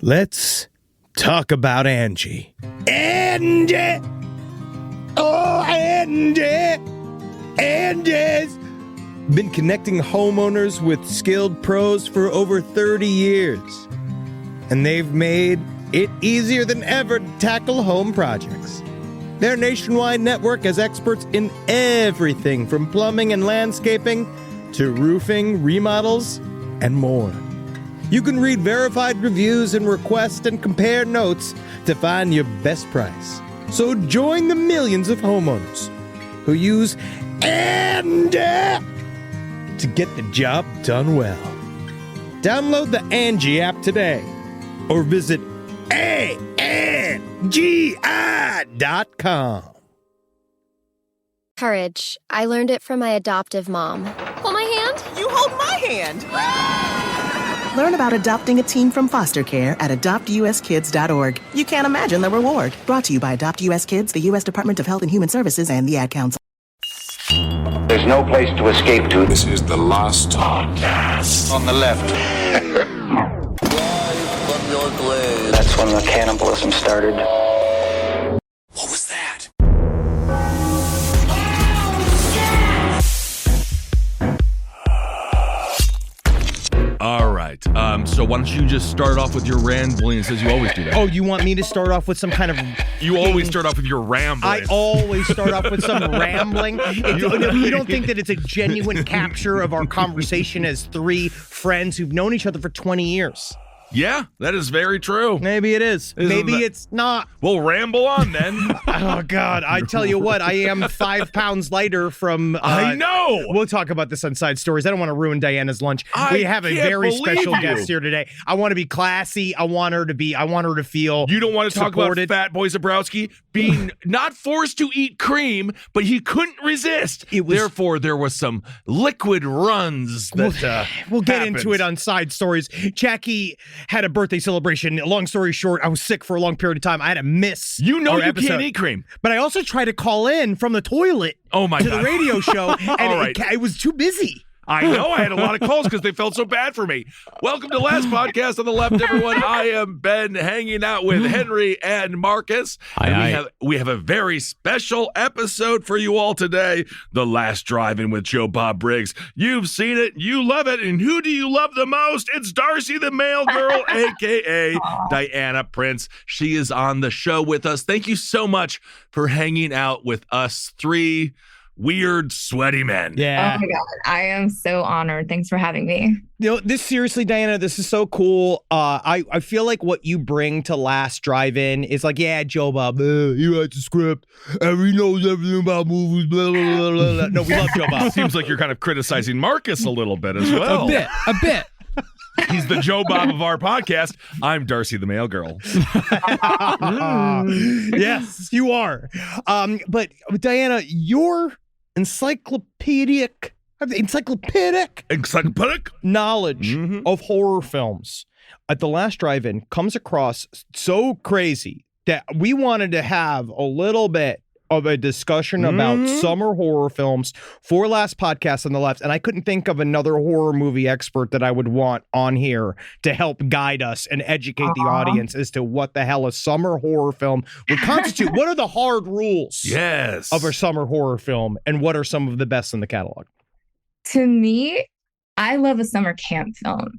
Let's talk about Angie. Angie! Oh, Angie! Angie's been connecting homeowners with skilled pros for over 30 years. And they've made it easier than ever to tackle home projects. Their nationwide network has experts in everything from plumbing and landscaping to roofing, remodels, and more. You can read verified reviews and request and compare notes to find your best price. So join the millions of homeowners who use Angie to get the job done well. Download the Angie app today or visit ANGI.com. Courage. I learned it from my adoptive mom. Hold my hand. You hold my hand. Learn about adopting a teen from foster care at adoptuskids.org. You can't imagine the reward. Brought to you by Adopt US Kids, the U.S. Department of Health and Human Services, and the Ad Council. There's no place to escape to. This is the last podcast. On the left. From your grave. That's when the cannibalism started. What was that? All right. So why don't you just start off with your rambling, as you always do that. Oh, you want me to start off with some kind of... You always start off with your rambling. I always start off with some rambling. You don't think that it's a genuine capture of our conversation as three friends who've known each other for 20 years? Yeah, that is very true. Maybe it is. Maybe it's not. Well, ramble on then. Oh, God. I tell you what, I am 5 pounds lighter from... I know. We'll talk about this on Side Stories. I don't want to ruin Diana's lunch. We have a can't very believe special you. guest here today. I want to be classy. I want her to feel You don't want to talk supported. about Fat Boy Zabrowski being not forced to eat cream, but he couldn't resist. Therefore, there was some liquid runs that We'll get happened. into it on Side Stories. Jackie had a birthday celebration. Long story short, I was sick for a long period of time. I had to miss You know our you episode. can't eat cream. But I also tried to call in from the toilet Oh my to God. the radio show, and All right. it was too busy. I know. I had a lot of calls because they felt so bad for me. Welcome to Last Podcast on the Left, everyone. I am Ben, hanging out with Henry and Marcus. And we have a very special episode for you all today. The Last Drive-In with Joe Bob Briggs. You've seen it. You love it. And who do you love the most? It's Darcy the Mail Girl, a.k.a. Diana Prince. She is on the show with us. Thank you so much for hanging out with us three weird, sweaty men. Yeah. Oh my God. I am so honored. Thanks for having me. You know, this seriously, Diana, this is so cool. I feel like what you bring to Last Drive-In is like, yeah, Joe Bob, you write the script, and he knows everything about movies, blah, blah, blah, blah, blah. No, we love Joe Bob. Seems like you're kind of criticizing Marcus a little bit as well. A bit. He's the Joe Bob of our podcast. I'm Darcy the Mail Girl. Yes, you are. But Diana, your encyclopedic knowledge of horror films at the Last Drive-In comes across so crazy that we wanted to have a little bit of a discussion about summer horror films for Last Podcast on the Left, and I couldn't think of another horror movie expert that I would want on here to help guide us and educate the audience as to what the hell a summer horror film would constitute. What are the hard rules of a summer horror film, and what are some of the best in the catalog? To me, I love a summer camp film.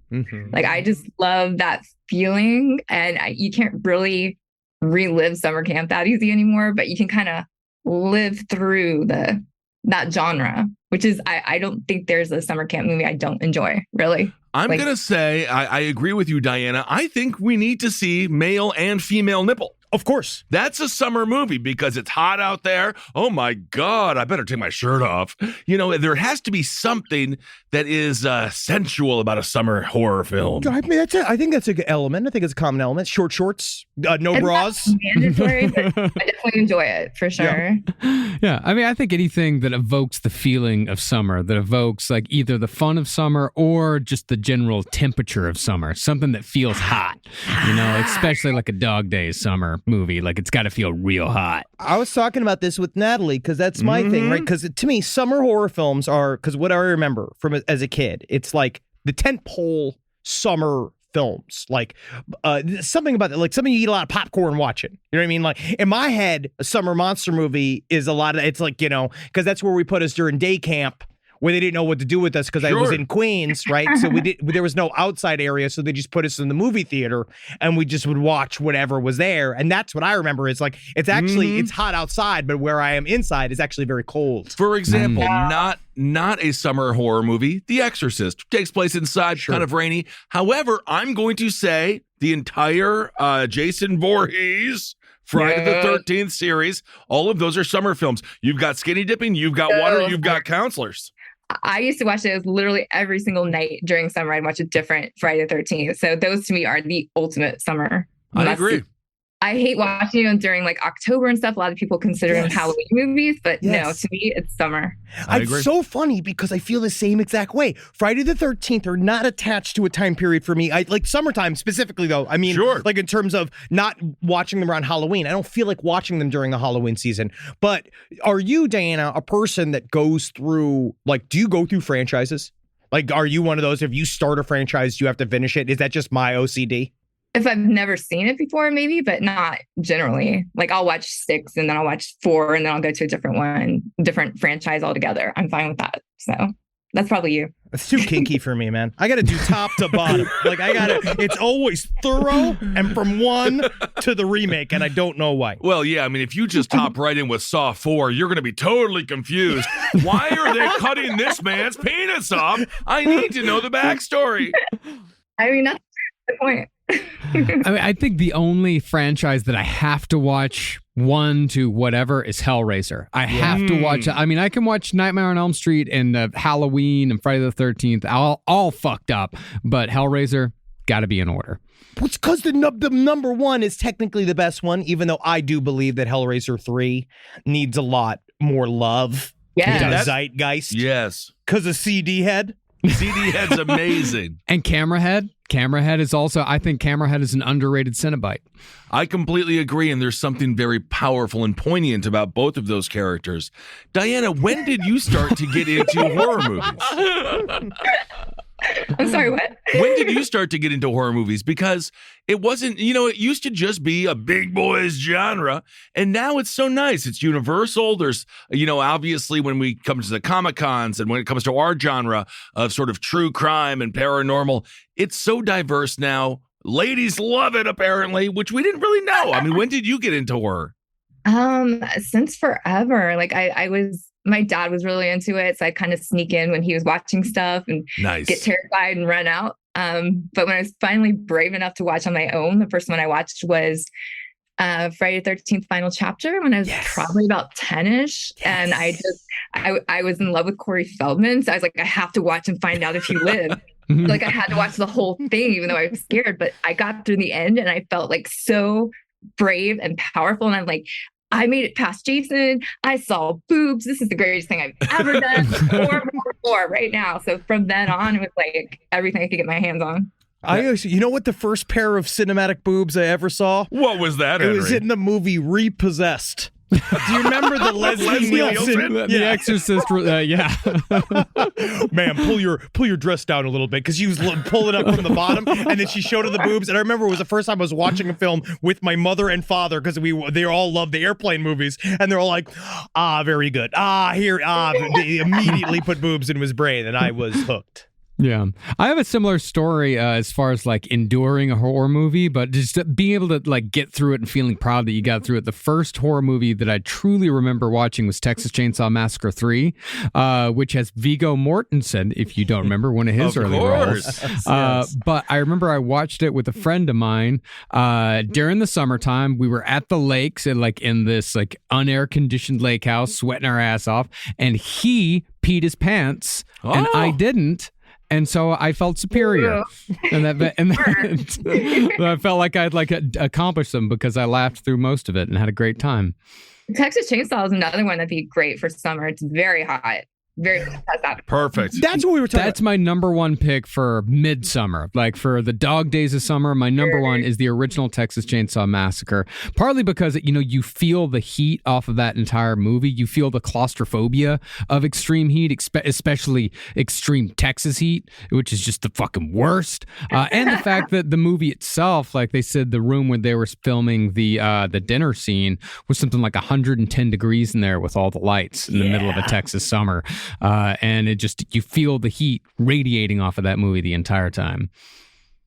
Like, I just love that feeling, and you can't really relive summer camp that easy anymore, but you can kind of live through that genre, which is, I don't think there's a summer camp movie I don't enjoy, really. I'm going to say, I agree with you, Diana. I think we need to see male and female nipple. Of course. That's a summer movie because it's hot out there. Oh my God, I better take my shirt off. You know, there has to be something that is sensual about a summer horror film. I mean, I think that's a good element. I think it's a common element. Short shorts, no bras. Not mandatory, but I definitely enjoy it for sure. Yeah, I mean, I think anything that evokes the feeling of summer, that evokes like either the fun of summer or just the general temperature of summer, something that feels hot, you know, especially like a Dog Days summer movie. Like, it's got to feel real hot. I was talking about this with Natalie because that's my thing, right? Because to me, summer horror films are, because what I remember from as a kid, it's like the tentpole summer films. Like something about that, like something you eat a lot of popcorn watching. You know what I mean? Like in my head, a summer monster movie is a lot of, it's like, because that's where we put us during day camp, where they didn't know what to do with us because I was in Queens, right? So there was no outside area, so they just put us in the movie theater and we just would watch whatever was there. And that's what I remember. It's like, it's actually, it's hot outside, but where I am inside is actually very cold. For example, not a summer horror movie, The Exorcist takes place inside, kind of rainy. However, I'm going to say the entire Jason Voorhees Friday the 13th series, all of those are summer films. You've got skinny dipping, you've got water, you've got counselors. I used to watch those literally every single night during summer. I'd watch a different Friday the 13th. So those to me are the ultimate summer. I agree. I hate watching them during like October and stuff. A lot of people consider them Halloween movies, but no, to me, it's summer. It's so funny because I feel the same exact way. Friday the 13th are not attached to a time period for me. I like summertime specifically, though. I mean, like in terms of not watching them around Halloween. I don't feel like watching them during the Halloween season. But are you, Diana, a person that goes through, like, do you go through franchises? Like, are you one of those, if you start a franchise, you have to finish it? Is that just my OCD? If I've never seen it before, maybe, but not generally. Like I'll watch 6 and then I'll watch 4 and then I'll go to a different one, different franchise altogether. I'm fine with that. So that's probably you. It's too kinky for me, man. I got to do top to bottom. Like it's always thorough and from 1 to the remake, and I don't know why. Well, yeah, I mean, if you just top right in with Saw 4, you're going to be totally confused. Why are they cutting this man's penis off? I need to know the backstory. I mean, that's the point. I think the only franchise that I have to watch 1 to whatever is Hellraiser. I have to watch it. I mean, I can watch Nightmare on Elm Street and Halloween and Friday the 13th, all fucked up, but Hellraiser, got to be in order. It's because the number 1 is technically the best one, even though I do believe that Hellraiser 3 needs a lot more love. Yeah. Zeitgeist. Yes. Because of CD Head. CD Head's amazing. And Camerahead. Camerahead is also, I think Camerahead is an underrated Cenobite. I completely agree, and there's something very powerful and poignant about both of those characters. Diana, when did you start to get into horror movies? I'm sorry, what? When did you start to get into horror movies? Because it wasn't, it used to just be a big boys genre, and now it's so nice. It's universal. There's, obviously when we come to the Comic-Cons and when it comes to our genre of sort of true crime and paranormal, it's so diverse now. Ladies love it, apparently, which we didn't really know. I mean, when did you get into horror? Since forever. Like my dad was really into it, so I'd kind of sneak in when he was watching stuff and get terrified and run out. But when I was finally brave enough to watch on my own, the first one I watched was Friday the 13th Final Chapter when I was probably about 10-ish. And I was in love with Corey Feldman. So I was like, I have to watch and find out if he lived. Like I had to watch the whole thing, even though I was scared. But I got through the end and I felt like so brave and powerful. And I'm like, I made it past Jason. I saw boobs. This is the greatest thing I've ever done. More right now. So from then on, it was like everything I could get my hands on. You know what the first pair of cinematic boobs I ever saw? What was that, Henry? It was in the movie Repossessed. Do you remember the Leslie Nielsen? The Exorcist, yeah. Man, pull your dress down a little bit, because she was pulling up from the bottom, and then she showed her the boobs. And I remember it was the first time I was watching a film with my mother and father, because they all love the airplane movies, and they're all like, very good. They immediately put boobs in his brain, and I was hooked. Yeah. I have a similar story as far as like enduring a horror movie, but just being able to like get through it and feeling proud that you got through it. The first horror movie that I truly remember watching was Texas Chainsaw Massacre 3, which has Viggo Mortensen, if you don't remember, one of his early roles. Yes. But I remember I watched it with a friend of mine during the summertime. We were at the lakes and like in this like unair conditioned lake house, sweating our ass off, and he peed his pants and I didn't. And so I felt superior, and I felt like I'd like accomplished them because I laughed through most of it and had a great time. Texas Chainsaw is another one that'd be great for summer. It's very hot. very impressed that. Perfect. That's what we were talking That's my number one pick for midsummer. Like for the dog days of summer, my number one is the original Texas Chainsaw Massacre. Partly because, you feel the heat off of that entire movie. You feel the claustrophobia of extreme heat, especially extreme Texas heat, which is just the fucking worst. And the fact that the movie itself, like they said, the room where they were filming the dinner scene was something like 110 degrees in there with all the lights in the middle of a Texas summer. And it just, you feel the heat radiating off of that movie the entire time.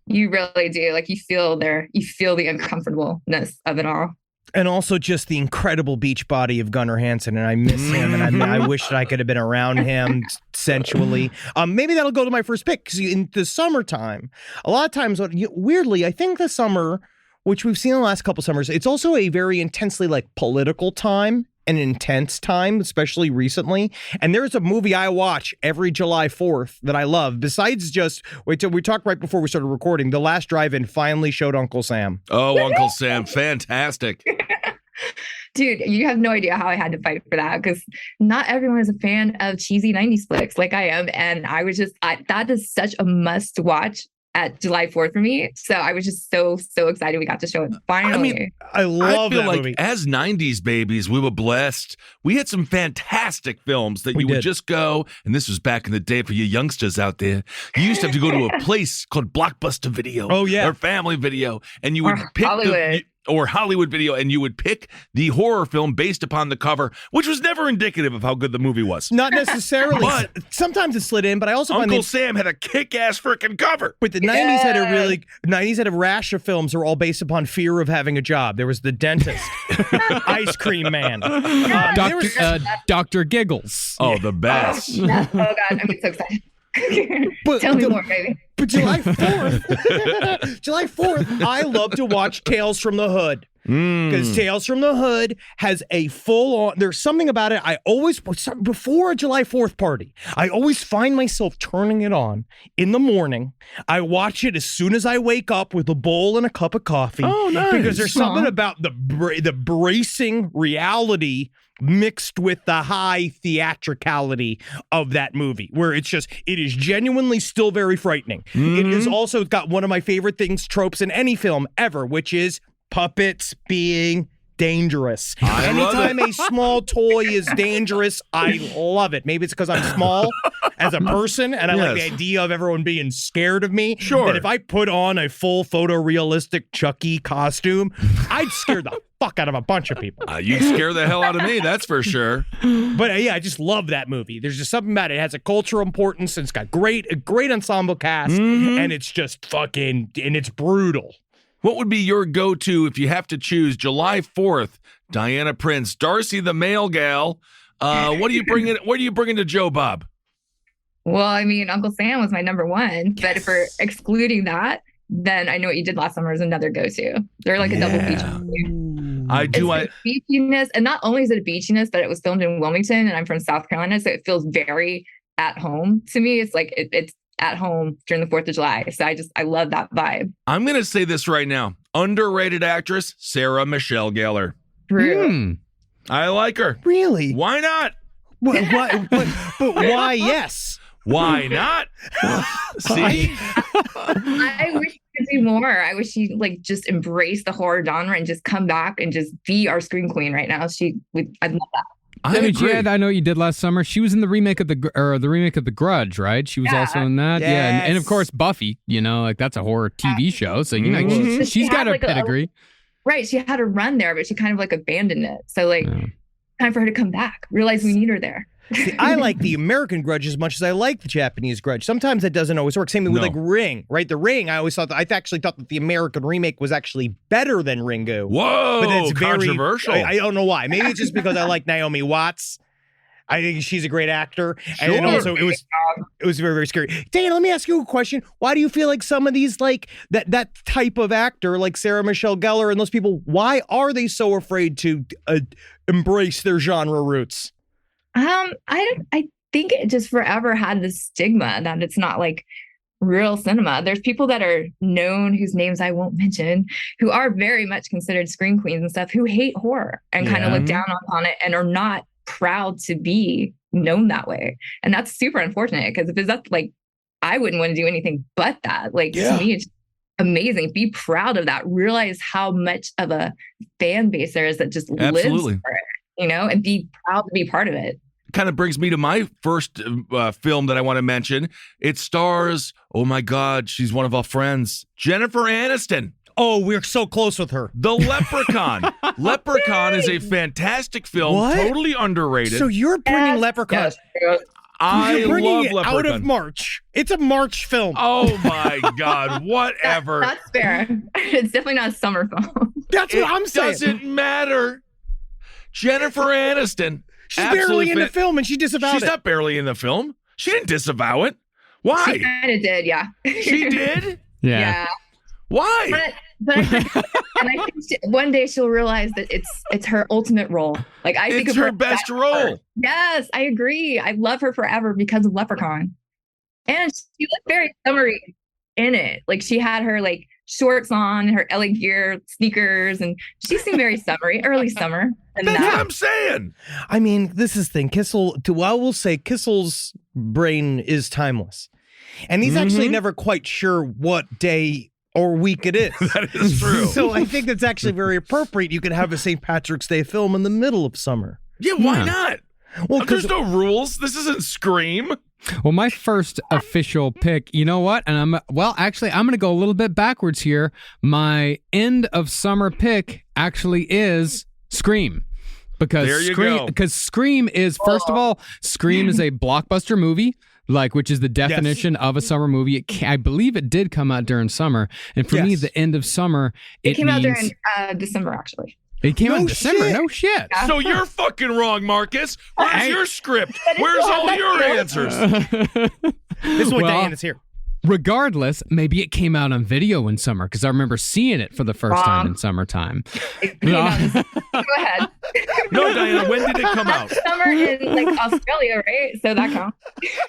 You really do. Like you feel the uncomfortableness of it all. And also just the incredible beach body of Gunnar Hansen, and I miss him, and I wish that I could have been around him sensually. Maybe that'll go to my first pick, because in the summertime, a lot of times, weirdly, I think the summer, which we've seen in the last couple summers, it's also a very intensely political time, an intense time, especially recently. And there's a movie I watch every July 4th that I love. Besides just, we talked right before we started recording, The Last Drive-In finally showed Uncle Sam. Oh, Uncle Sam, fantastic. Dude, you have no idea how I had to fight for that, because not everyone is a fan of cheesy 90s flicks like I am. And I was just, that is such a must watch at July 4th for me. So I was just so excited we got to show it finally. I love that movie. As 90s babies, we were blessed. We had some fantastic films that you would just go, and this was back in the day for you youngsters out there. You used to have to go to a place called Blockbuster Video. Oh, yeah. Or Family Video. And you would pick Hollywood. or Hollywood Video, and you would pick the horror film based upon the cover, which was never indicative of how good the movie was. Not necessarily. But sometimes it slid in, but I also find Uncle Sam had a kick-ass freaking cover. But the 90s had a rash of films that were all based upon fear of having a job. There was The Dentist, Ice Cream Man, Dr. Giggles. Oh, the best. Oh God, I'm so excited. Tell me more, baby. But July 4th, I love to watch Tales from the Hood. Because Tales from the Hood has a full-on, there's something about it, before a July 4th party, I always find myself turning it on in the morning. I watch it as soon as I wake up with a bowl and a cup of coffee. Oh, nice. Because there's something about the bracing reality mixed with the high theatricality of that movie, where it is genuinely still very frightening. It is also got one of my favorite tropes in any film ever, which is puppets being dangerous. Anytime a small toy is dangerous, I love it. Maybe it's because I'm small as a person, and I like the idea of everyone being scared of me. Sure. And if I put on a full photorealistic Chucky costume, I'd scare the fuck out of a bunch of people. You'd scare the hell out of me, that's for sure. But I just love that movie. There's just something about it. It has a cultural importance, and it's got a great ensemble cast, and it's just fucking, and it's brutal. What would be your go-to if you have to choose July 4th, Diana Prince, Darcy the Mail Girl? What are you bringing? What are you bringing to Joe Bob? Well, I mean, Uncle Sam was my number one, but if we're excluding that, then I Know What You Did Last Summer is another go-to. They're like a double feature. Beachiness, and not only is it a beachiness, but it was filmed in Wilmington, and I'm from South Carolina, so it feels very at home to me. It's like it's at home during the 4th of July. So I love that vibe. I'm going to say this right now. Underrated actress, Sarah Michelle Gellar. True. I like her. Really? Why not? But why yes? Why not? See? I wish she could do more. I wish she just embrace the horror genre and just come back and just be our scream queen right now. I'd love that. I agree. I Know What You Did Last Summer. She was in the remake of the Grudge, right? She was also in that. Yes. Yeah, and of course Buffy. That's a horror TV show, so she's got a pedigree. Right, she had a run there, but she kind of abandoned it. So time for her to come back. Realize we need her there. See, I like the American Grudge as much as I like the Japanese Grudge. Sometimes that doesn't always work. Same thing with Ring, right? The Ring, I actually thought that the American remake was actually better than Ringu. Whoa, but that's controversial. I don't know why. Maybe it's just because I like Naomi Watts. I think she's a great actor. Sure. And then also it was very, very scary. Dana, let me ask you a question. Why do you feel like some of these, that type of actor, like Sarah Michelle Gellar and those people, why are they so afraid to embrace their genre roots? I think it just forever had this stigma that it's not real cinema. There's people that are known, whose names I won't mention, who are very much considered scream queens and stuff, who hate horror and kind of look down upon it and are not proud to be known that way. And that's super unfortunate because if it's up, like, I wouldn't want to do anything but that. Like, to me, it's amazing. Be proud of that. Realize how much of a fan base there is that just lives for it, you know, and be proud to be part of it. Kind of brings me to my first film that I want to mention. It stars, oh my God, she's one of our friends, Jennifer Aniston. Oh, we're so close with her. The Leprechaun. Leprechaun is a fantastic film, totally underrated. So you're bringing Leprechaun. I love Leprechaun. Out of March. It's a March film. Oh my God, whatever. That's fair. It's definitely not a summer film. That's what I'm saying. It doesn't matter. Jennifer Aniston. She's barely in the film and she disavowed it. She's not barely in the film. She didn't disavow it. Why? She kind of did, yeah. She did? Yeah. Why? But and I think one day she'll realize that it's her ultimate role. Like, I think it's of her best role. Yes, I agree. I love her forever because of Leprechaun. And she looked very summery in it. Like, she had her like shorts on, her LA Gear sneakers, and she seemed very summery, early summer. And that's what I'm saying. I mean, this is the thing. I will say Kissel's brain is timeless. And he's actually never quite sure what day or week it is. That is true. So I think that's actually very appropriate. You could have a St. Patrick's Day film in the middle of summer. Yeah, why not? Well, there's no rules. This isn't Scream. Well, my first official pick, you know what? And I'm going to go a little bit backwards here. My end of summer pick actually is Scream. Because Scream is, first of all, Scream is a blockbuster movie, which is the definition of a summer movie. I believe it did come out during summer. And for me, the end of summer, it came out during December, actually. It came out in December. No shit. Yeah. So you're fucking wrong, Marcus. Where's your script? Where's all your answers? This is why Diana's here. Regardless, maybe it came out on video in summer because I remember seeing it for the first time in summertime. Go ahead. No, Diana, when did it come out? Summer in Australia, right? So that counts.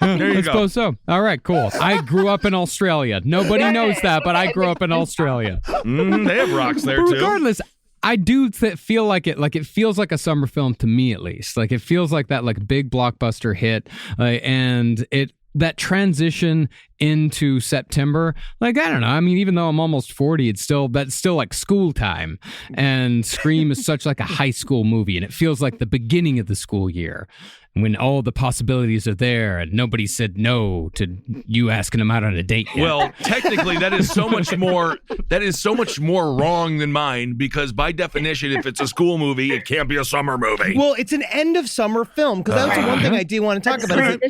There you go. I suppose so. All right, cool. I grew up in Australia. Nobody knows that, but I grew up in Australia. They have rocks there too. Regardless, I do feel like it. Like, it feels like a summer film to me, at least. Like, it feels like that, big blockbuster hit, and that transition into September, I don't know. I mean, even though I'm almost 40, that's still like school time. And Scream is such like a high school movie, and it feels like the beginning of the school year when all the possibilities are there and nobody said no to you asking them out on a date yet. Well, technically that is so much more wrong than mine, because by definition, if it's a school movie, it can't be a summer movie. Well, it's an end of summer film, because that's the one thing I do want to talk about.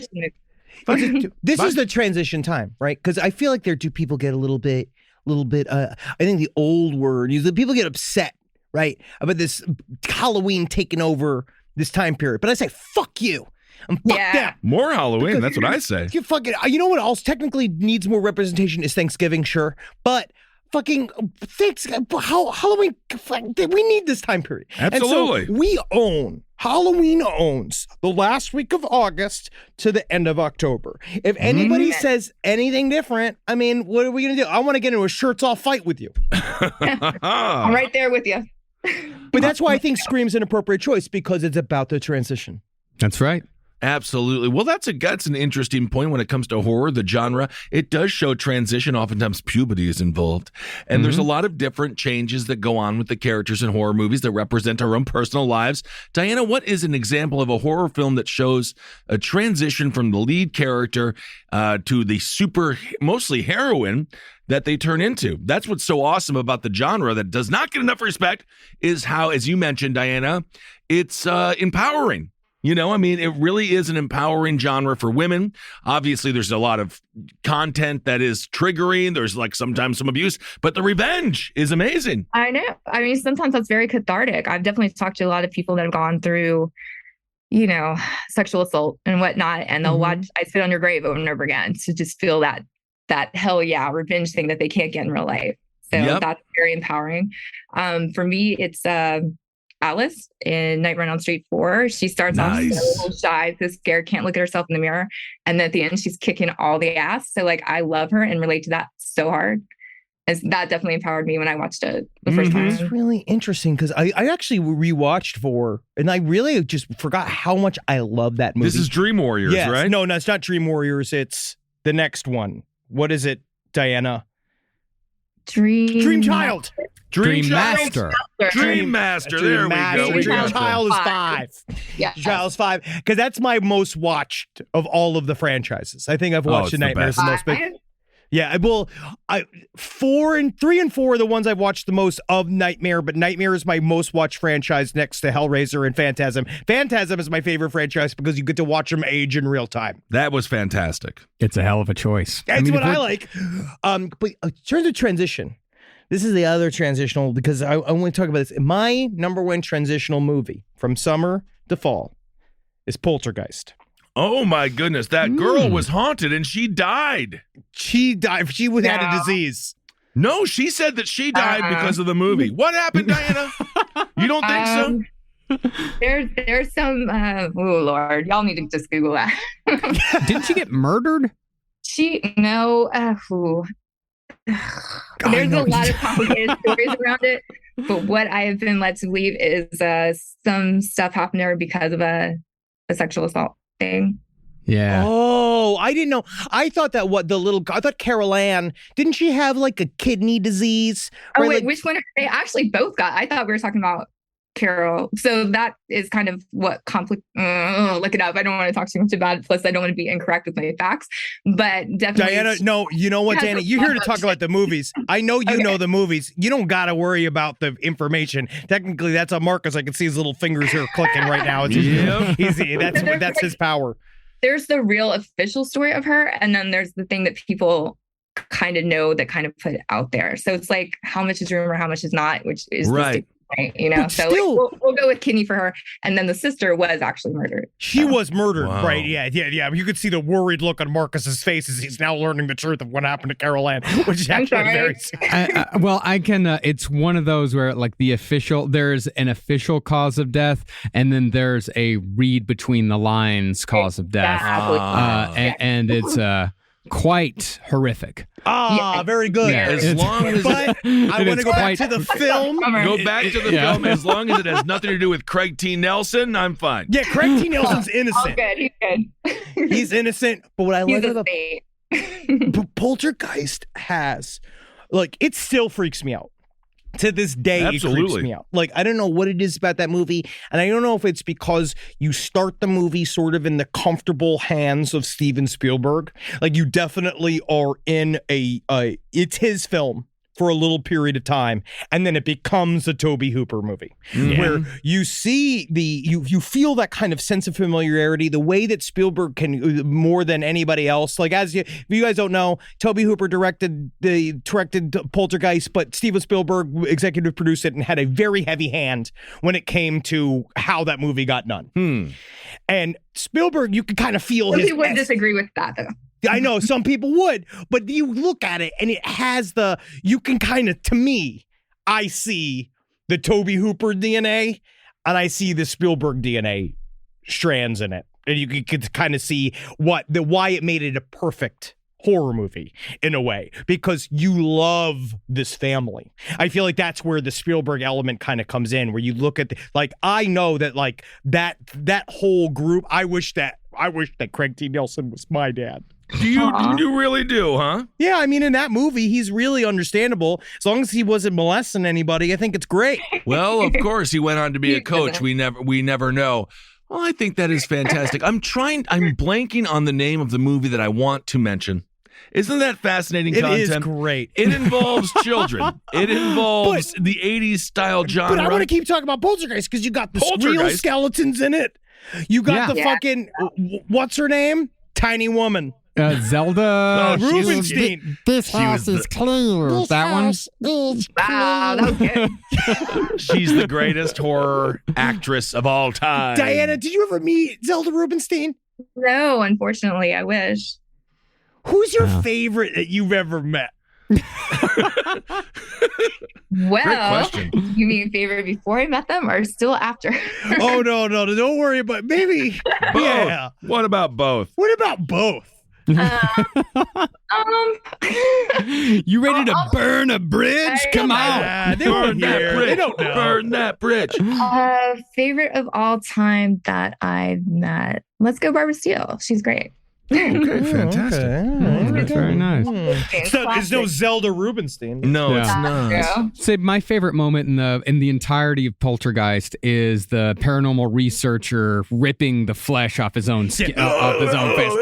This is the transition time, right? Because I feel like people get a little bit, I think the old word is that people get upset, right, about this Halloween taking over this time period. But I say, fuck you. Fuck them. More Halloween, that's what I say. You know what else technically needs more representation is Thanksgiving, sure. But fucking Halloween, we need this time period. Absolutely. And so Halloween owns the last week of August to the end of October. If anybody says anything different, I mean, what are we going to do? I want to get into a shirts off fight with you. I'm right there with you. But that's why I think Scream's an appropriate choice, because it's about the transition. That's right. Absolutely. Well, that's an interesting point when it comes to horror, the genre. It does show transition. Oftentimes puberty is involved. And there's a lot of different changes that go on with the characters in horror movies that represent our own personal lives. Diana, what is an example of a horror film that shows a transition from the lead character to the mostly heroine that they turn into? That's what's so awesome about the genre that does not get enough respect, is how, as you mentioned, Diana, it's empowering. You know, I mean, it really is an empowering genre for women. Obviously, there's a lot of content that is triggering. There's sometimes some abuse, but the revenge is amazing. I know. I mean, sometimes that's very cathartic. I've definitely talked to a lot of people that have gone through, sexual assault and whatnot, and they'll watch I Spit on Your Grave over and over again to just feel that hell yeah revenge thing that they can't get in real life. So that's very empowering. For me, it's Alice in Nightmare on Elm Street 4. She starts off so shy, so scared, can't look at herself in the mirror. And then at the end, she's kicking all the ass. So I love her and relate to that so hard. that definitely empowered me when I watched it the first time. It's really interesting because I actually rewatched 4, and I really just forgot how much I love that movie. This is Dream Warriors, right? No, it's not Dream Warriors. It's the next one. What is it, Diana? Dream Child. Dream Master. Dream Master. There we go. Dream Child is 5. Yeah. Child is 5 because that's my most watched of all of the franchises. I think I've watched it's The the Nightmares the most. best. Yeah, well, 3 and 4 are the ones I've watched the most of Nightmare, but Nightmare is my most watched franchise next to Hellraiser and Phantasm. Phantasm is my favorite franchise because you get to watch them age in real time. That was fantastic. It's a hell of a choice. That's what I like. But in terms of transition, this is the other transitional, because I want to talk about this. My number one transitional movie from summer to fall is Poltergeist. Oh my goodness, that girl was haunted and she died. She died. She had a disease. No, she said that she died because of the movie. What happened, Diana? You don't think so? There's some oh Lord, y'all need to just Google that. Didn't she get murdered? There's a lot of complicated stories around it, but what I have been led to believe is some stuff happened to her because of a sexual assault thing. Yeah. Oh, I didn't know. I thought that I thought Carol Ann, didn't she have like a kidney disease? Oh, wait, which one? They actually both got. I thought we were talking about Carol. So that is kind of what look it up. I don't want to talk too much about it. Plus, I don't want to be incorrect with my facts. But definitely, Diana, no, you know what, Diana? You're here to talk about the movies. I know you know the movies. You don't got to worry about the information. Technically, that's on Marcus. I can see his little fingers here clicking right now. It's easy. That's his power. There's the real official story of her, and then there's the thing that people kind of know that kind of put it out there. So it's like, how much is rumor, how much is not, which is right. Right, you know, but so still, we'll go with kidney for her, and then the sister was actually murdered. She was murdered, Wow. right? Yeah. You could see the worried look on Marcus's face as he's now learning the truth of what happened to Carol Ann, which is actually very. I can. It's one of those where like there's an official cause of death, and then there's a read between the lines cause of death, and it's quite horrific. Very good. Yeah. As long as but I want to go back to the film. Go back to the film. As long as it has nothing to do with Craig T. Nelson, I'm fine. Yeah, Craig T. Nelson's innocent. He's good. He's innocent. But what I He's love about Poltergeist has, like, it still freaks me out. To this day, it creeps me out. Like, I don't know what it is about that movie, and I don't know if it's because you start the movie sort of in the comfortable hands of Steven Spielberg. Like, you definitely are in it's his film for a little period of time, and then it becomes a Tobe Hooper movie, where you see you feel that kind of sense of familiarity, the way that Spielberg can, more than anybody else. Like, if you guys don't know, Tobe Hooper directed Poltergeist, but Steven Spielberg executive produced it and had a very heavy hand when it came to how that movie got done. And Spielberg, you could kind of feel his. He would disagree with that, though. I know some people would, but you look at it and it has you can kind of, to me, I see the Tobe Hooper DNA and I see the Spielberg DNA strands in it. And you could kind of see why it made it a perfect horror movie in a way, because you love this family. I feel like that's where the Spielberg element kind of comes in, where you look at I know that like that whole group. I wish that Craig T. Nelson was my dad. You really do, huh? Yeah, I mean, in that movie, he's really understandable. As long as he wasn't molesting anybody, I think it's great. Well, of course, he went on to be a coach. We never know. Well, I think that is fantastic. I'm blanking on the name of the movie that I want to mention. Isn't that fascinating content? It is great. It involves children. It involves the 80s style genre. But I want to keep talking about Poltergeist because you got the real skeletons in it. You got the fucking, what's her name? Tiny woman. Zelda Rubinstein. This house is clear. That one. Wow, that was good. She's the greatest horror actress of all time. Diana, did you ever meet Zelda Rubinstein? No, unfortunately, I wish. Who's your favorite that you've ever met? Well, you mean favorite before I met them or still after? Oh, no, don't worry about maybe. Both. Yeah. What about both? What about both? You ready to burn a bridge? Come on. They won't hear. They don't know. Burn that bridge. Favorite of all time that I've met. Let's go Barbara Steele. She's great. Okay, fantastic. That's very nice. It's no Zelda Rubinstein. No, Yeah. it's not. Yeah. Say my favorite moment in the entirety of Poltergeist is the paranormal researcher ripping the flesh off his own skin, off his own face.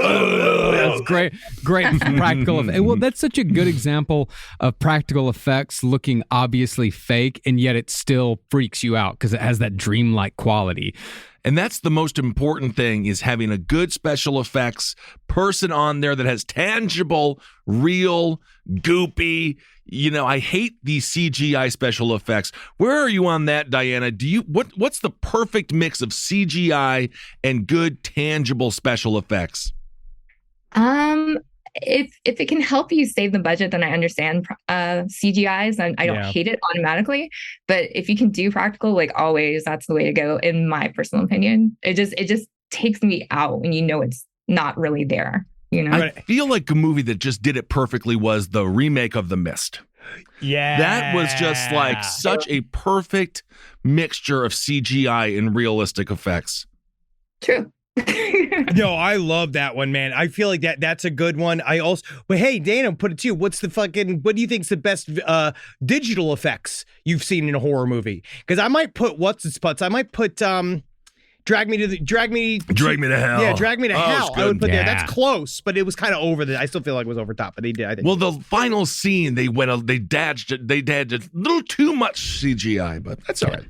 That's great practical. Well, that's such a good example of practical effects looking obviously fake, and yet it still freaks you out because it has that dreamlike quality. And that's the most important thing, is having a good special effects person on there that has tangible, real, goopy. I hate these CGI special effects. Where are you on that, Diana? What's the perfect mix of CGI and good, tangible special effects? If it can help you save the budget, then I understand CGIs, and I don't hate it automatically. But if you can do practical, like always, that's the way to go, in my personal opinion. It just takes me out when it's not really there. I feel like a movie that just did it perfectly was the remake of The Mist. Yeah. That was just like such a perfect mixture of CGI and realistic effects. True. No, I love that one, man. I feel like that's a good one. But hey, Dana, put it to you. What do you think's the best digital effects you've seen in a horror movie? Because I might put I might put Drag Me to Hell. Yeah, Drag Me to Hell. I would put there. That's close, but it was kind of I still feel like it was over top, but they did. I think. Well, the final scene, they dodged a little too much CGI, but that's all right.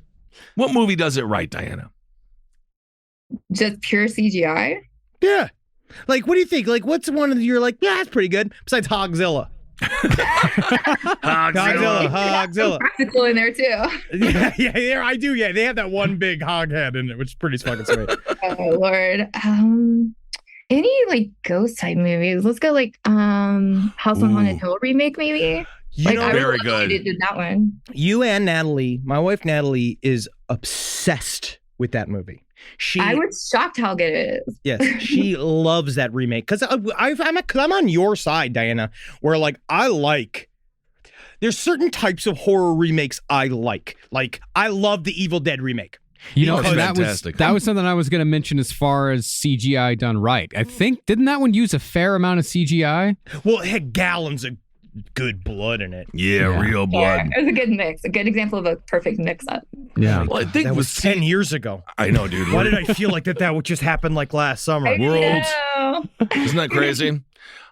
What movie does it right, Diana? Just pure CGI? Yeah. Like, what do you think? Like, what's one of you're like, yeah, that's pretty good, besides Hogzilla? Hogzilla. Practical in there too. Yeah, I do. Yeah, they have that one big hog head in it, which is pretty fucking sweet. Oh Lord. Any like ghost type movies? Let's go like House on Haunted Hill remake, maybe. Very good. I did that one. You and Natalie, my wife Natalie, is obsessed with that movie. I was shocked how good it is. Yes, she loves that remake because I'm on your side, Diana. Where there's certain types of horror remakes I like. Like I love the Evil Dead remake. That was something I was going to mention as far as CGI done right. I think didn't that one use a fair amount of CGI? Well, it had gallons of good blood in it. Yeah, real blood. Yeah, it was a good mix, a good example of a perfect mix-up. Yeah, well, I think that was 10 years ago. I know, dude. Why did I feel like that would just happen like last summer? Isn't that crazy?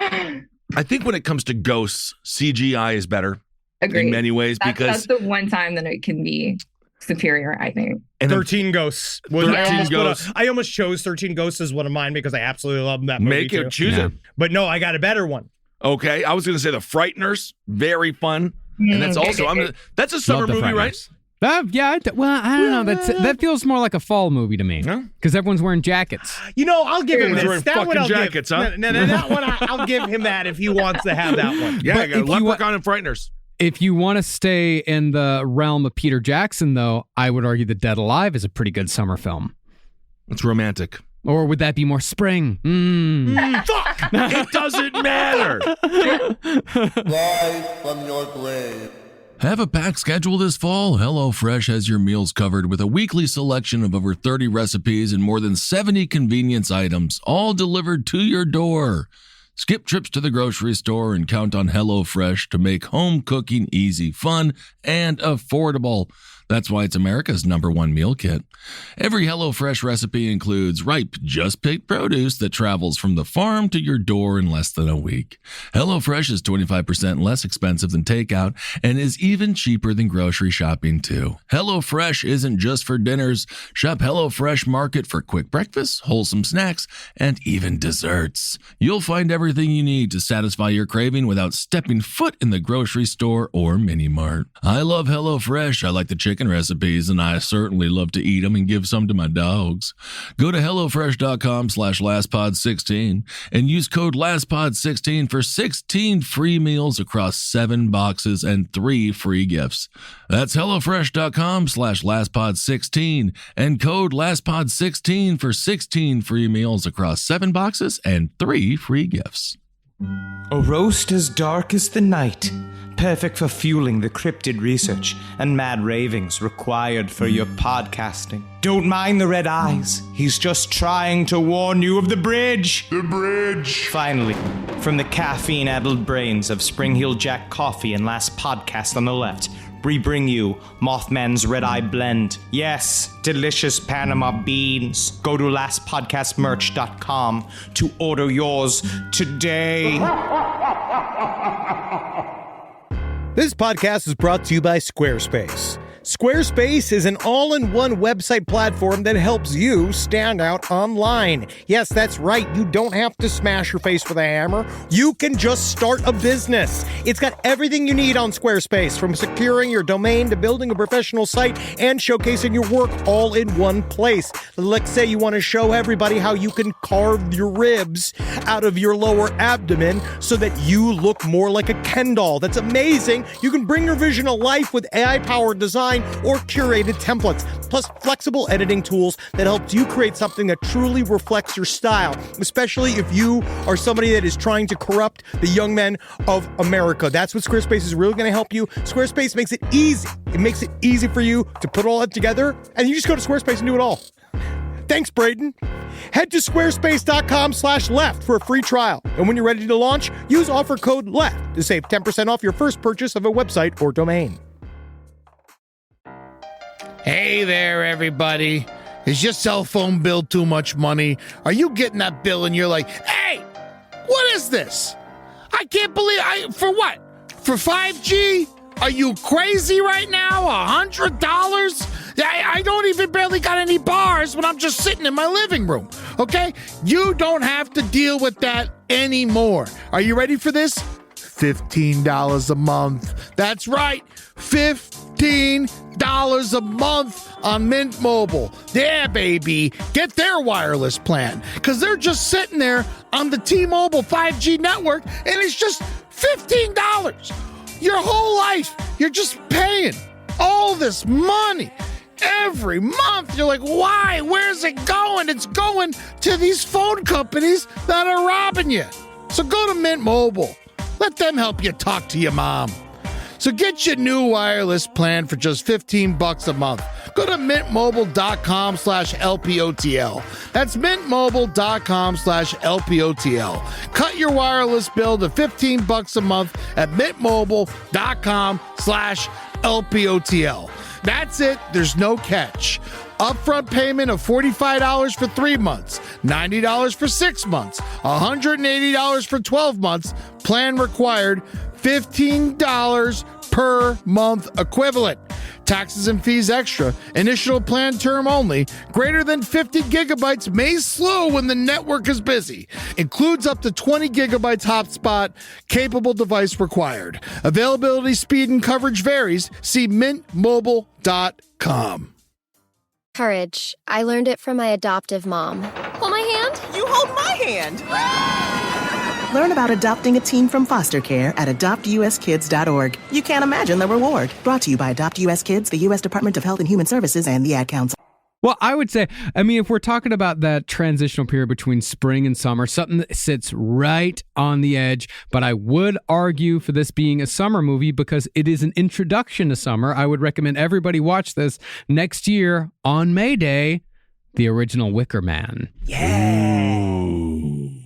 I think when it comes to ghosts, CGI is better. Agreed. In many ways, because that's the one time that it can be superior, I think. And 13 Ghosts. I almost chose 13 Ghosts as one of mine because I absolutely love that movie. Choose it. But no, I got a better one. Okay, I was going to say The Frighteners, very fun, and that's also that's a summer movie, right? I don't know. That feels more like a fall movie to me because everyone's wearing jackets. I'll give him this. That one, jackets, huh? No, that one, I'll give him that if he wants to have that one. Yeah, I got Leprechaun and Frighteners. If you want to stay in the realm of Peter Jackson, though, I would argue The Dead Alive is a pretty good summer film. It's romantic. Or would that be more spring? Fuck! It doesn't matter. Live from your grave. Have a packed schedule this fall? HelloFresh has your meals covered with a weekly selection of over 30 recipes and more than 70 convenience items, all delivered to your door. Skip trips to the grocery store and count on HelloFresh to make home cooking easy, fun, and affordable. That's why it's America's #1 meal kit. Every HelloFresh recipe includes ripe, just-picked produce that travels from the farm to your door in less than a week. HelloFresh is 25% less expensive than takeout and is even cheaper than grocery shopping, too. HelloFresh isn't just for dinners. Shop HelloFresh Market for quick breakfasts, wholesome snacks, and even desserts. You'll find everything you need to satisfy your craving without stepping foot in the grocery store or mini-mart. I love HelloFresh. I like the chicken chicken recipes, and I certainly love to eat them and give some to my dogs. Go to HelloFresh.com/LastPod16 and use code LastPod16 for 16 free meals across 7 boxes and 3 free gifts. That's HelloFresh.com/LastPod16 and code LastPod16 for 16 free meals across 7 boxes and 3 free gifts. A roast as dark as the night, perfect for fueling the cryptid research and mad ravings required for your podcasting. Don't mind the red eyes, he's just trying to warn you of the bridge. The bridge. Finally, from the caffeine-addled brains of Spring Heel Jack Coffee and Last Podcast on the Left, we bring you Mothman's Red Eye Blend. Yes, delicious Panama beans. Go to lastpodcastmerch.com to order yours today. This podcast is brought to you by Squarespace. Squarespace is an all-in-one website platform that helps you stand out online. Yes, that's right. You don't have to smash your face with a hammer. You can just start a business. It's got everything you need on Squarespace, from securing your domain to building a professional site and showcasing your work all in one place. Let's say you want to show everybody how you can carve your ribs out of your lower abdomen so that you look more like a Ken doll. That's amazing. You can bring your vision to life with AI-powered design or curated templates, plus flexible editing tools that helps you create something that truly reflects your style, especially if you are somebody that is trying to corrupt the young men of America. That's what Squarespace is really going to help you. Squarespace makes it easy. It makes it easy for you to put all that together, and you just go to Squarespace and do it all. Thanks, Braden. Head to squarespace.com/left for a free trial. And when you're ready to launch, use offer code LEFT to save 10% off your first purchase of a website or domain. Hey there, everybody. Is your cell phone bill too much money? Are you getting that bill and you're like, hey, what is this? I can't believe for what? For 5G? Are you crazy right now? $100? I don't even barely got any bars when I'm just sitting in my living room, okay? You don't have to deal with that anymore. Are you ready for this? $15 a month. That's right, $15 a month on Mint Mobile. Yeah, baby. Get their wireless plan, because they're just sitting there on the T-Mobile 5G network, and it's just $15. Your whole life, you're just paying all this money every month. You're like, why? Where's it going? It's going to these phone companies that are robbing you. So go to Mint Mobile. Let them help you talk to your mom. So get your new wireless plan for just $15 a month. Go to mintmobile.com/LPOTL. That's mintmobile.com/LPOTL. Cut your wireless bill to $15 a month at mintmobile.com/LPOTL. That's it. There's no catch. Upfront payment of $45 for 3 months, $90 for 6 months, $180 for 12 months. Plan required, $15 per month equivalent. Taxes and fees extra. Initial plan term only. Greater than 50 gigabytes may slow when the network is busy. Includes up to 20 gigabytes hotspot. Capable device required. Availability, speed, and coverage varies. See mintmobile.com. Courage. I learned it from my adoptive mom. Hold my hand. You hold my hand. Learn about adopting a teen from foster care at adoptuskids.org. You can't imagine the reward. Brought to you by Adopt US Kids, the U.S. Department of Health and Human Services, and the Ad Council. Well, I would say, if we're talking about that transitional period between spring and summer, something that sits right on the edge, but I would argue for this being a summer movie because it is an introduction to summer. I would recommend everybody watch this next year on May Day, the original Wicker Man. Yeah.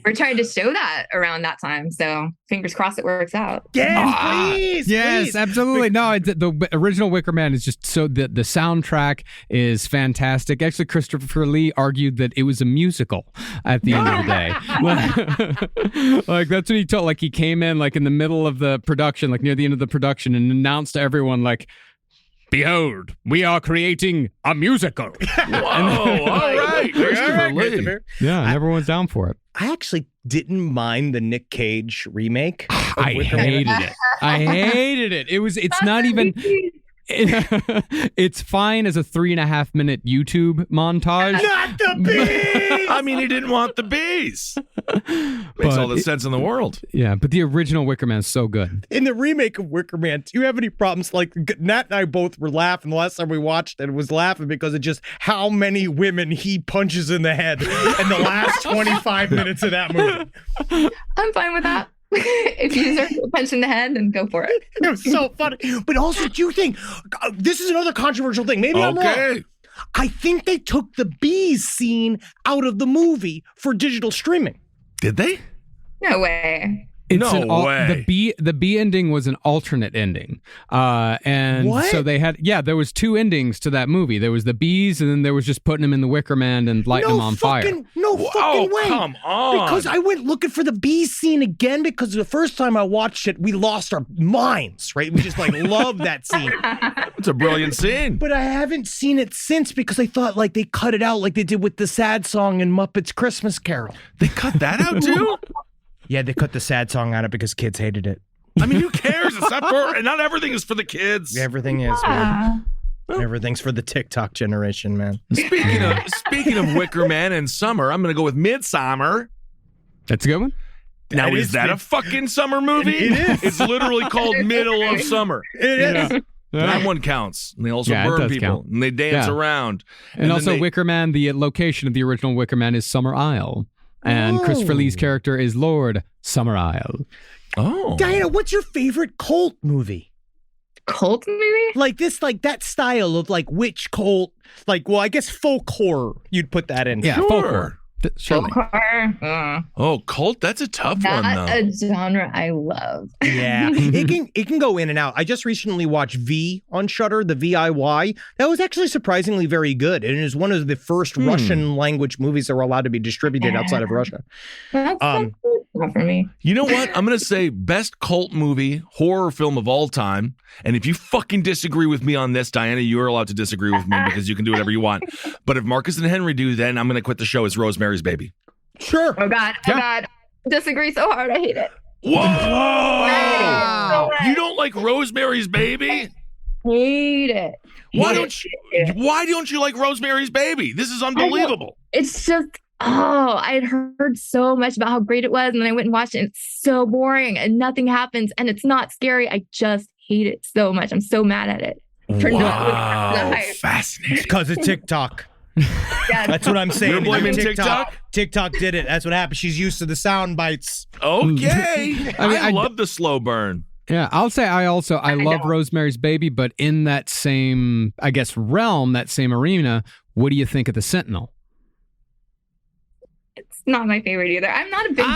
We're trying to show that around that time, so fingers crossed it works out. Yes, please. Yes, please. absolutely. No, the original Wicker Man is just so the soundtrack is fantastic. Actually, Christopher Lee argued that it was a musical at the end of the day. Like that's what he told. Like he came in like in the middle of the production, like near the end of the production, and announced to everyone like, "Behold, we are creating a musical." Whoa! All right, Christopher Lee. Yeah, everyone's down for it. I actually didn't mind the Nick Cage remake. I hated it. I hated it. It's not even. It's fine as a 3.5 minute YouTube montage. Not the bees! I mean, he didn't want the bees. Makes all the sense in the world. Yeah, but the original Wicker Man is so good. In the remake of Wicker Man, do you have any problems? Like, Nat and I both were laughing the last time we watched it. Was laughing because of just how many women he punches in the head in the last 25 minutes of that movie. I'm fine with that. If you deserve a punch in the head, then go for it. It was so funny. But also, do you think this is another controversial thing? Maybe I'm wrong. I think they took the bees scene out of the movie for digital streaming. Did they? No way. No way. The bee ending was an alternate ending. And What? so they had, there was 2 endings to that movie. There was the bees, and then there was just putting them in the Wicker Man and lighting them on fire. No fucking way. Come on. Because I went looking for the bees scene again because the first time I watched it, we lost our minds, right? We just loved that scene. It's a brilliant scene. But I haven't seen it since because I thought they cut it out like they did with the sad song in Muppets Christmas Carol. They cut that out too? Yeah, they cut the sad song out of it because kids hated it. I mean, who cares? It's not for, not everything is for the kids. Everything is, man. Everything's for the TikTok generation, man. Speaking of Wicker Man and summer, I'm going to go with Midsummer. That's a good one. Now, is that a fucking summer movie? It is. It's literally called Middle of Summer. It is. Yeah. That one counts. And they also Yeah, it burn does people. count. And they dance Yeah. around. And also, Wicker Man, the location of the original Wicker Man is Summer Isle. And Christopher Lee's character is Lord Summer Isle. Oh. Diana, what's your favorite cult movie? Cult movie? Like that style of witch cult, I guess folk horror. You'd put that in. Yeah, Sure. folk horror. Surely. Oh, cult? That's a tough one, though. Not a genre I love. Yeah, it can go in and out. I just recently watched V on Shudder, the VIY. That was actually surprisingly very good. And it is one of the first Russian language movies that were allowed to be distributed outside of Russia. That's not for me. You know what? I'm going to say best cult movie, horror film of all time. And if you fucking disagree with me on this, Diana, you are allowed to disagree with me because you can do whatever you want. But if Marcus and Henry do, then I'm going to quit the show. It's Rosemary's Baby. Sure. Oh, God. Oh, God. Disagree so hard. I hate it. Whoa! Wow. You don't like Rosemary's Baby? Hate it. Why don't you like Rosemary's Baby? This is unbelievable. It's just, I had heard so much about how great it was, and then I went and watched it, and it's so boring, and nothing happens, and it's not scary. I just hate it so much. I'm so mad at it. Wow. Fascinating. Because of TikTok. Yeah. That's what I'm saying. You're blaming TikTok? TikTok did it. That's what happened. She's used to the sound bites. Okay. I love the slow burn. Yeah, I'll say I love Rosemary's Baby, but in that same, I guess, realm, that same arena, what do you think of The Sentinel? It's not my favorite either. I'm not a big...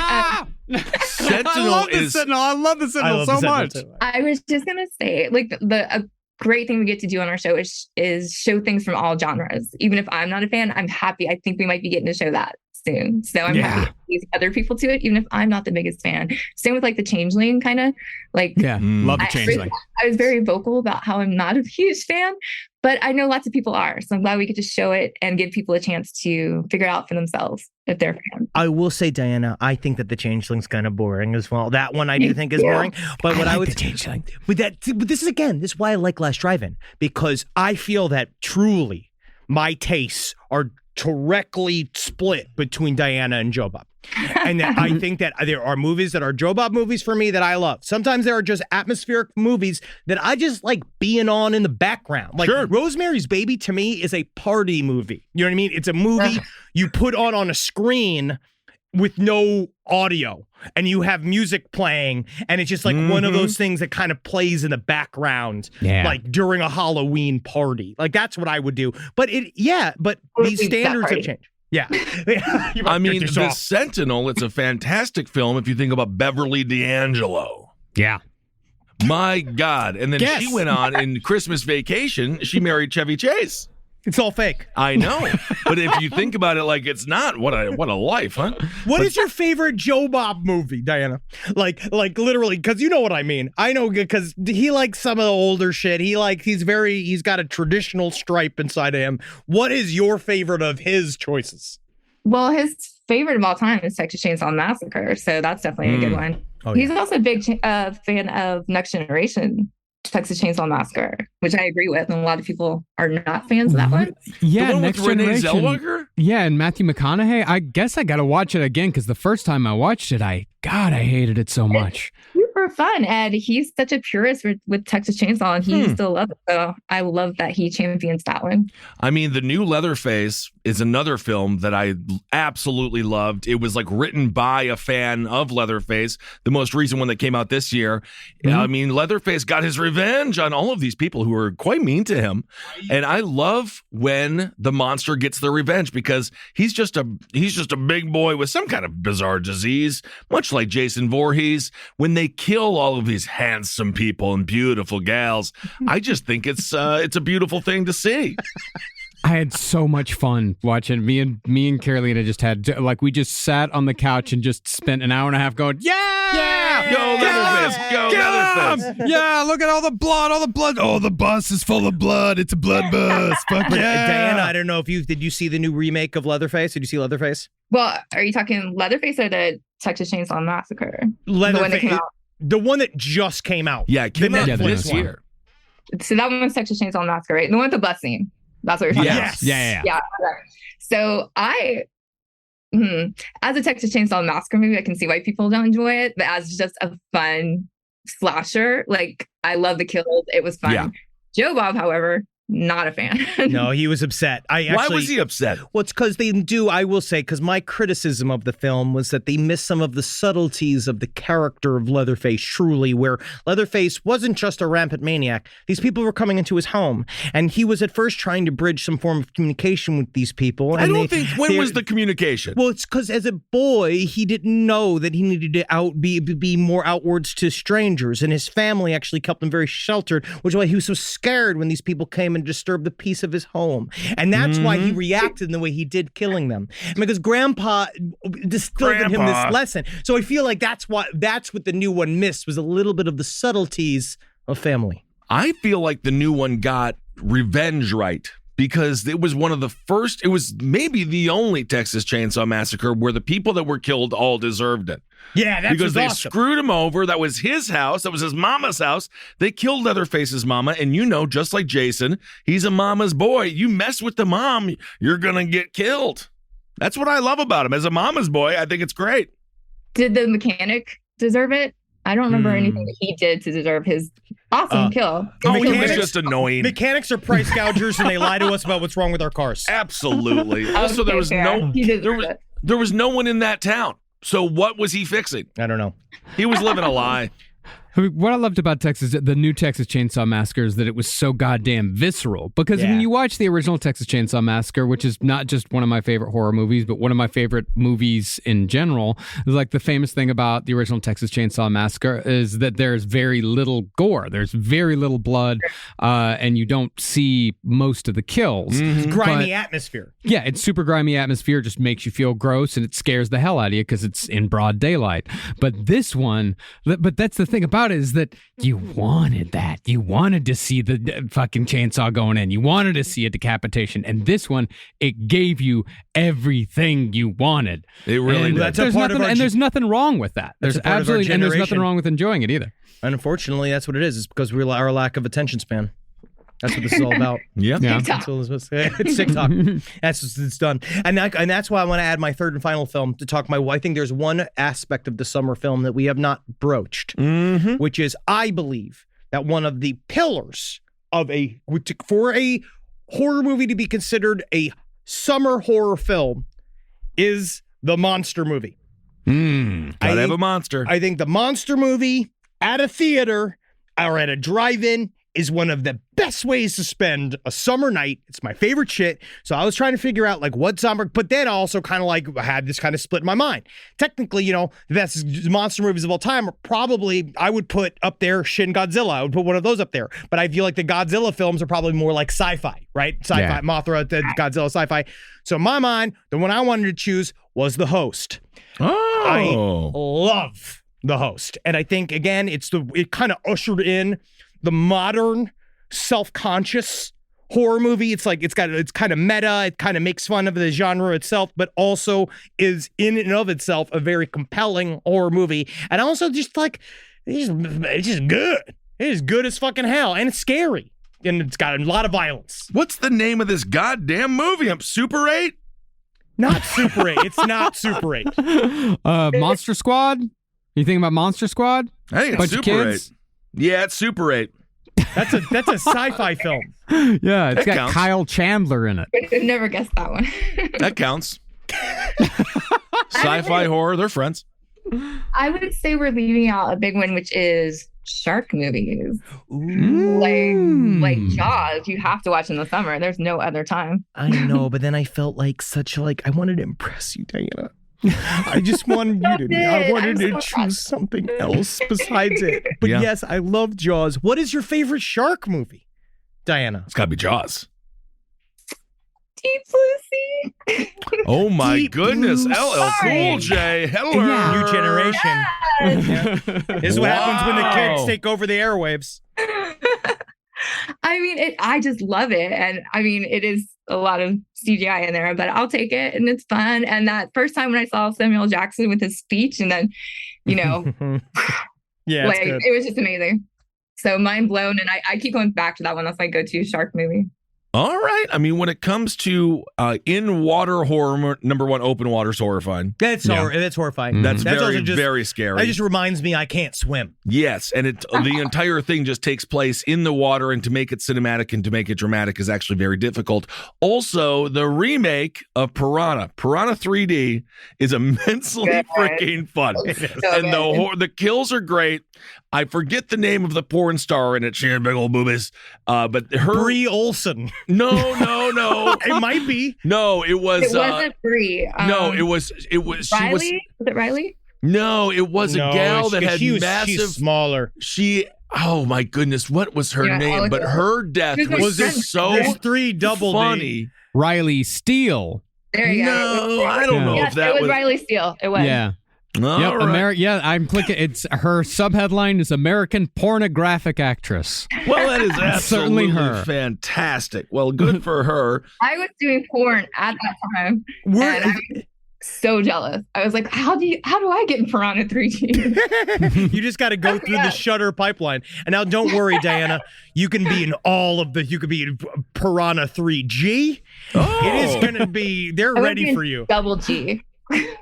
Sentinel I love The Sentinel so much. I was just going to say, a great thing we get to do on our show is show things from all genres. Even if I'm not a fan, I'm happy. I think we might be getting to show that soon. So I'm happy to use other people to it, even if I'm not the biggest fan. Same with the Changeling kind of love the Changeling. I was very vocal about how I'm not a huge fan, but I know lots of people are. So I'm glad we get to show it and give people a chance to figure it out for themselves if they're fans. I will say, Diana, I think that the Changeling's kind of boring as well. That one I do think is boring. But what I would the Changeling. But this is why I like Last Drive-In, because I feel that truly my tastes are directly split between Diana and Joe Bob. And that I think that there are movies that are Joe Bob movies for me that I love. Sometimes there are just atmospheric movies that I just like being on in the background. Rosemary's Baby to me is a party movie. You know what I mean? It's a movie you put on a screen with no audio and you have music playing and it's just one of those things that kind of plays in the background during a Halloween party. That's what I would do. But these standards have changed. Yeah. I mean, The Sentinel, it's a fantastic film if you think about Beverly D'Angelo. Yeah. My God. And then she went on in Christmas Vacation, she married Chevy Chase. It's all fake. I know. But if you think about it it's not, what a life, huh? What is your favorite Joe Bob movie, Diana? Literally, because you know what I mean. I know because he likes some of the older shit. He's got a traditional stripe inside of him. What is your favorite of his choices? Well, his favorite of all time is Texas Chainsaw Massacre, so that's definitely a good one. Oh, He's also a big fan of Next Generation. Texas Chainsaw Massacre, which I agree with, and a lot of people are not fans of that one. Yeah, the one Next with Renee Generation. Zellweger? Yeah, and Matthew McConaughey. I guess I got to watch it again because the first time I watched it, I hated it so much. Super fun, and he's such a purist with Texas Chainsaw, and he still loves it. So I love that he champions that one. I mean, the new Leatherface is another film that I absolutely loved. It was like written by a fan of Leatherface, the most recent one that came out this year. I mean, Leatherface got his revenge on all of these people who were quite mean to him. And I love when the monster gets their revenge because he's just a big boy with some kind of bizarre disease, much like Jason Voorhees. When they kill all of these handsome people and beautiful gals, I just think it's a beautiful thing to see. I had so much fun watching. Me and Carolina just had we just sat on the couch and just spent an hour and a half going, Go Leatherface, go Leatherface. Yeah, look at all the blood, Oh, the bus is full of blood. It's a blood bus. Fuck yeah. Diana, I don't know if did you see the new remake of Leatherface? Did you see Leatherface? Well, are you talking Leatherface or the Texas Chainsaw Massacre? Leatherface. The one that came out? The one that just came out. Yeah, it came out this year. So that one was Texas Chainsaw Massacre, right? The one with the bus scene. That's what you're talking about. Yeah. Okay. So as a Texas Chainsaw Massacre movie, I can see why people don't enjoy it, but as just a fun slasher, I love the kills. It was fun. Yeah. Joe Bob, however, not a fan. No, he was upset. Why was he upset? Well, it's because I will say, because my criticism of the film was that they missed some of the subtleties of the character of Leatherface, truly, where Leatherface wasn't just a rampant maniac. These people were coming into his home, and he was at first trying to bridge some form of communication with these people. I don't think, when was the communication? Well, it's because as a boy, he didn't know that he needed to be more outwards to strangers, and his family actually kept him very sheltered, which is why he was so scared when these people came and disturbed the peace of his home. And that's why he reacted in the way he did, killing them. Because Grandpa distilled in him this lesson. So I feel like that's what the new one missed, was a little bit of the subtleties of family. I feel like the new one got revenge right. Because it was one of the first, it was maybe the only Texas Chainsaw Massacre where the people that were killed all deserved it. Yeah, that's because they awesome. Screwed him over. That was his house. That was his mama's house. They killed Leatherface's mama. And just like Jason, he's a mama's boy. You mess with the mom, you're going to get killed. That's what I love about him. As a mama's boy, I think it's great. Did the mechanic deserve it? I don't remember anything that he did to deserve his awesome kill. He was just annoying. Mechanics are price gougers, and they lie to us about what's wrong with our cars. Absolutely. Also, there was no one in that town. So what was he fixing? I don't know. He was living a lie. What I loved about the new Texas Chainsaw Massacre, is that it was so goddamn visceral. Because when you watch the original Texas Chainsaw Massacre, which is not just one of my favorite horror movies, but one of my favorite movies in general, the famous thing about the original Texas Chainsaw Massacre is that there's very little gore. There's very little blood, and you don't see most of the kills. It's grimy atmosphere. Yeah, it's super grimy atmosphere, just makes you feel gross, and it scares the hell out of you because it's in broad daylight. But this one, but that's the thing about it, is that you wanted that. You wanted to see the fucking chainsaw going in. You wanted to see a decapitation. And this one, it gave you everything you wanted. It really did. There's nothing wrong with that. There's absolutely, and there's nothing wrong with enjoying it either. And unfortunately, that's what it is. It's because our lack of attention span. That's what this is all about. Yeah. That's all it's TikTok. That's what it's done. And that's why I want to add my third and final film to talk I think there's one aspect of the summer film that we have not broached, which is, I believe, that one of the pillars for a horror movie to be considered a summer horror film is the monster movie. Gotta have a monster. I think the monster movie at a theater or at a drive-in is one of the best ways to spend a summer night. It's my favorite shit. So I was trying to figure out what summer, but then I also kind of had this kind of split in my mind. Technically, the best monster movies of all time are probably, I would put up there Shin Godzilla. I would put one of those up there. But I feel like the Godzilla films are probably more like sci-fi, right? Sci-fi, Mothra, Godzilla, sci-fi. So in my mind, the one I wanted to choose was The Host. Oh. I love The Host. And I think, again, it kind of ushered in the modern, self-conscious horror movie. It's kind of meta. It kind of makes fun of the genre itself, but also is in and of itself a very compelling horror movie. And also it's just good. It is good as fucking hell, and it's scary, and it's got a lot of violence. What's the name of this goddamn movie? I'm Super 8? Not Super 8. It's not Super 8. Monster Squad? You thinking about Monster Squad? I think it's Bunch Super of kids? 8. Yeah, it's Super 8. That's a sci-fi film. Yeah, it's got counts. Kyle Chandler in it. I could never guess that one. That counts. Sci-fi horror, they're friends. I would say we're leaving out a big one, which is shark movies. Like Jaws, you have to watch in the summer. There's no other time. I know, but then I felt like I wanted to impress you, Diana. I just wanted you to. I wanted to choose something else besides it. But yes, I love Jaws. What is your favorite shark movie, Diana? It's got to be Jaws. Deep Blue Sea. Oh my Deep goodness, Blue LL Cool J. Hello. New generation. This is what happens when the kids take over the airwaves. I mean, I just love it. And I mean, it is a lot of CGI in there, but I'll take it. And it's fun. And that first time when I saw Samuel Jackson with his speech and then, yeah, like it was just amazing. So mind blown. And I keep going back to that one. That's my go-to shark movie. All right. I mean, when it comes to in-water horror, number one, open water's horrifying. That's horrifying. That's very, also very scary. That just reminds me I can't swim. Yes, and the entire thing just takes place in the water, and to make it cinematic and to make it dramatic is actually very difficult. Also, the remake of Piranha 3D is immensely freaking fun. And the kills are great. I forget the name of the porn star in it. She had big old boobies. But Brie Olsen. No. It might be. No, it was. It wasn't Brie. No, it was. Riley? Was it Riley? No, it was a gal that had massive. She's smaller. Oh my goodness, what was her name? But her death was so funny. Riley Steele. There you go. No, I don't know if that it was Riley Steele. It was. Yeah. All right. I'm clicking. It's her subheadline is American pornographic actress. Well, that is absolutely certainly her. Fantastic. Well, good for her. I was doing porn at that time. And I was so jealous. I was like, how do I get in Piranha 3D? You just got to go through the Shudder pipeline. And now don't worry, Diana. You can be in you could be in Piranha 3G. Oh. It is going to be, they're ready for you. Double G.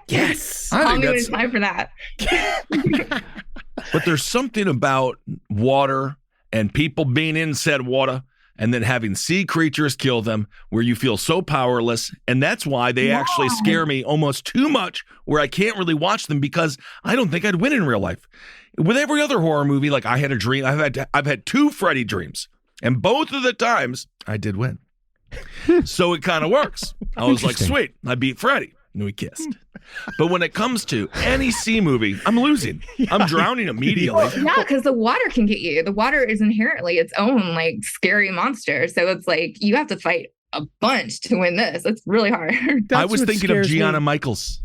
Yes. I think that's time for that. But there's something about water and people being in said water and then having sea creatures kill them where you feel so powerless. And that's why they actually scare me almost too much, where I can't really watch them because I don't think I'd win in real life. With every other horror movie, like I had a dream, I've had 2 Freddy dreams, and both of the times I did win. So it kind of works. I was like, sweet, I beat Freddy. And we kissed. But when it comes to any sea movie, I'm losing. I'm drowning immediately. Yeah, because the water can get you. The water is inherently its own like scary monster. So it's like you have to fight a bunch to win this. It's really hard. I was thinking of Gianna Michaels.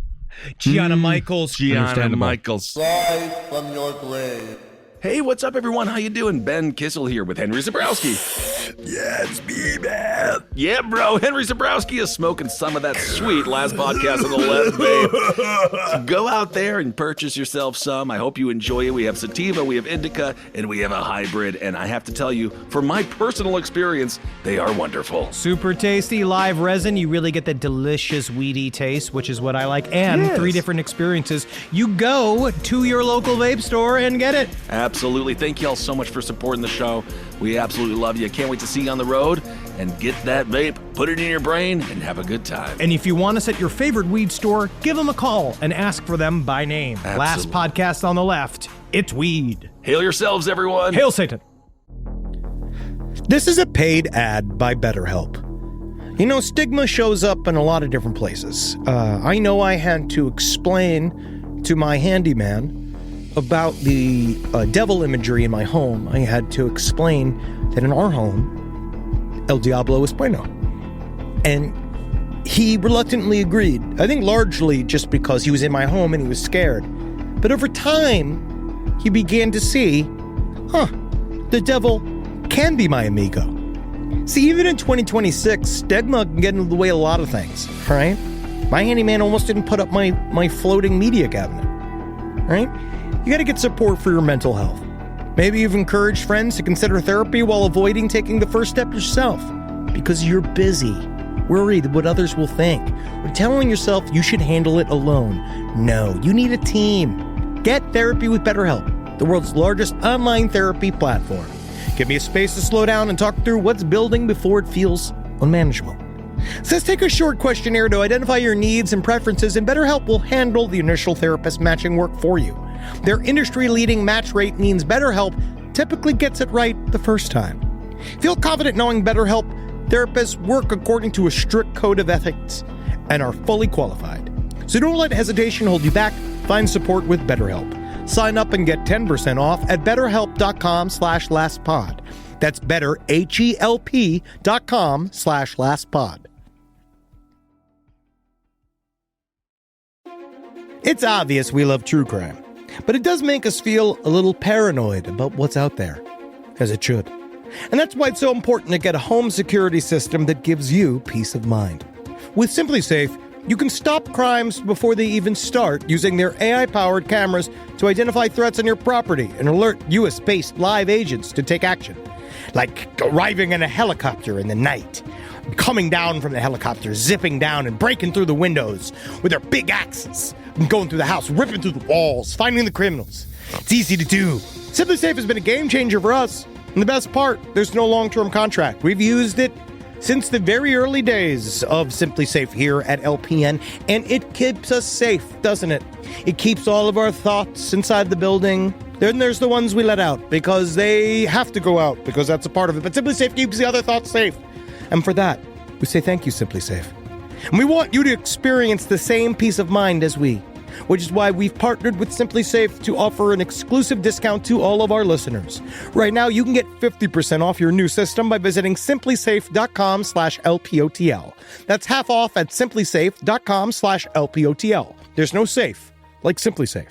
Gianna Michaels. Rise from your grave. Hey, what's up, everyone? How you doing? Ben Kissel here with Henry Zabrowski. Yeah, it's me, man. Yeah, bro. Henry Zabrowski is smoking some of that sweet last podcast on the left, babe. So go out there and purchase yourself some. I hope you enjoy it. We have sativa, we have indica, and we have a hybrid. And I have to tell you, from my personal experience, they are wonderful. Super tasty live resin. You really get the delicious weedy taste, which is what I like. And 3 different experiences. You go to your local vape store and get it. Absolutely. Thank you all so much for supporting the show. We absolutely love you. Can't wait to see you on the road and get that vape, put it in your brain, and have a good time. And if you want us at your favorite weed store, give them a call and ask for them by name. Absolutely. Last podcast on the left, it's weed. Hail yourselves, everyone. Hail Satan. This is a paid ad by BetterHelp. You know, stigma shows up in a lot of different places. I know I had to explain to my handyman about the devil imagery in my home. I had to explain that in our home, El Diablo es bueno. And he reluctantly agreed. I think largely just because he was in my home and he was scared. But over time, he began to see, the devil can be my amigo. See, even in 2026, stigma can get in the way of a lot of things, right? My handyman almost didn't put up my floating media cabinet, right? You got to get support for your mental health. Maybe you've encouraged friends to consider therapy while avoiding taking the first step yourself because you're busy, worried what others will think, or telling yourself you should handle it alone. No, you need a team. Get therapy with BetterHelp, the world's largest online therapy platform. Give me a space to slow down and talk through what's building before it feels unmanageable. So let's take a short questionnaire to identify your needs and preferences, and BetterHelp will handle the initial therapist matching work for you. Their industry-leading match rate means BetterHelp typically gets it right the first time. Feel confident knowing BetterHelp therapists work according to a strict code of ethics and are fully qualified. So don't let hesitation hold you back. Find support with BetterHelp. Sign up and get 10% off at betterhelp.com/lastpod. That's betterhelp.com/lastpod. It's obvious we love true crime, but it does make us feel a little paranoid about what's out there, as it should. And that's why it's so important to get a home security system that gives you peace of mind. With SimpliSafe, you can stop crimes before they even start using their AI-powered cameras to identify threats on your property and alert US-based live agents to take action. Like arriving in a helicopter in the night, coming down from the helicopter, zipping down and breaking through the windows with their big axes, and going through the house, ripping through the walls, finding the criminals. It's easy to do. SimpliSafe has been a game changer for us. And the best part, there's no long-term contract. We've used it since the very early days of SimpliSafe here at LPN, and it keeps us safe, doesn't it? It keeps all of our thoughts inside the building. Then there's the ones we let out because they have to go out because that's a part of it. But SimpliSafe keeps the other thoughts safe. And for that, we say thank you, SimpliSafe. And we want you to experience the same peace of mind as we, which is why we've partnered with SimpliSafe to offer an exclusive discount to all of our listeners. Right now, you can get 50% off your new system by visiting simplysafe.com/LPOTL. That's half off at simplysafe.com/LPOTL. There's no safe like SimpliSafe.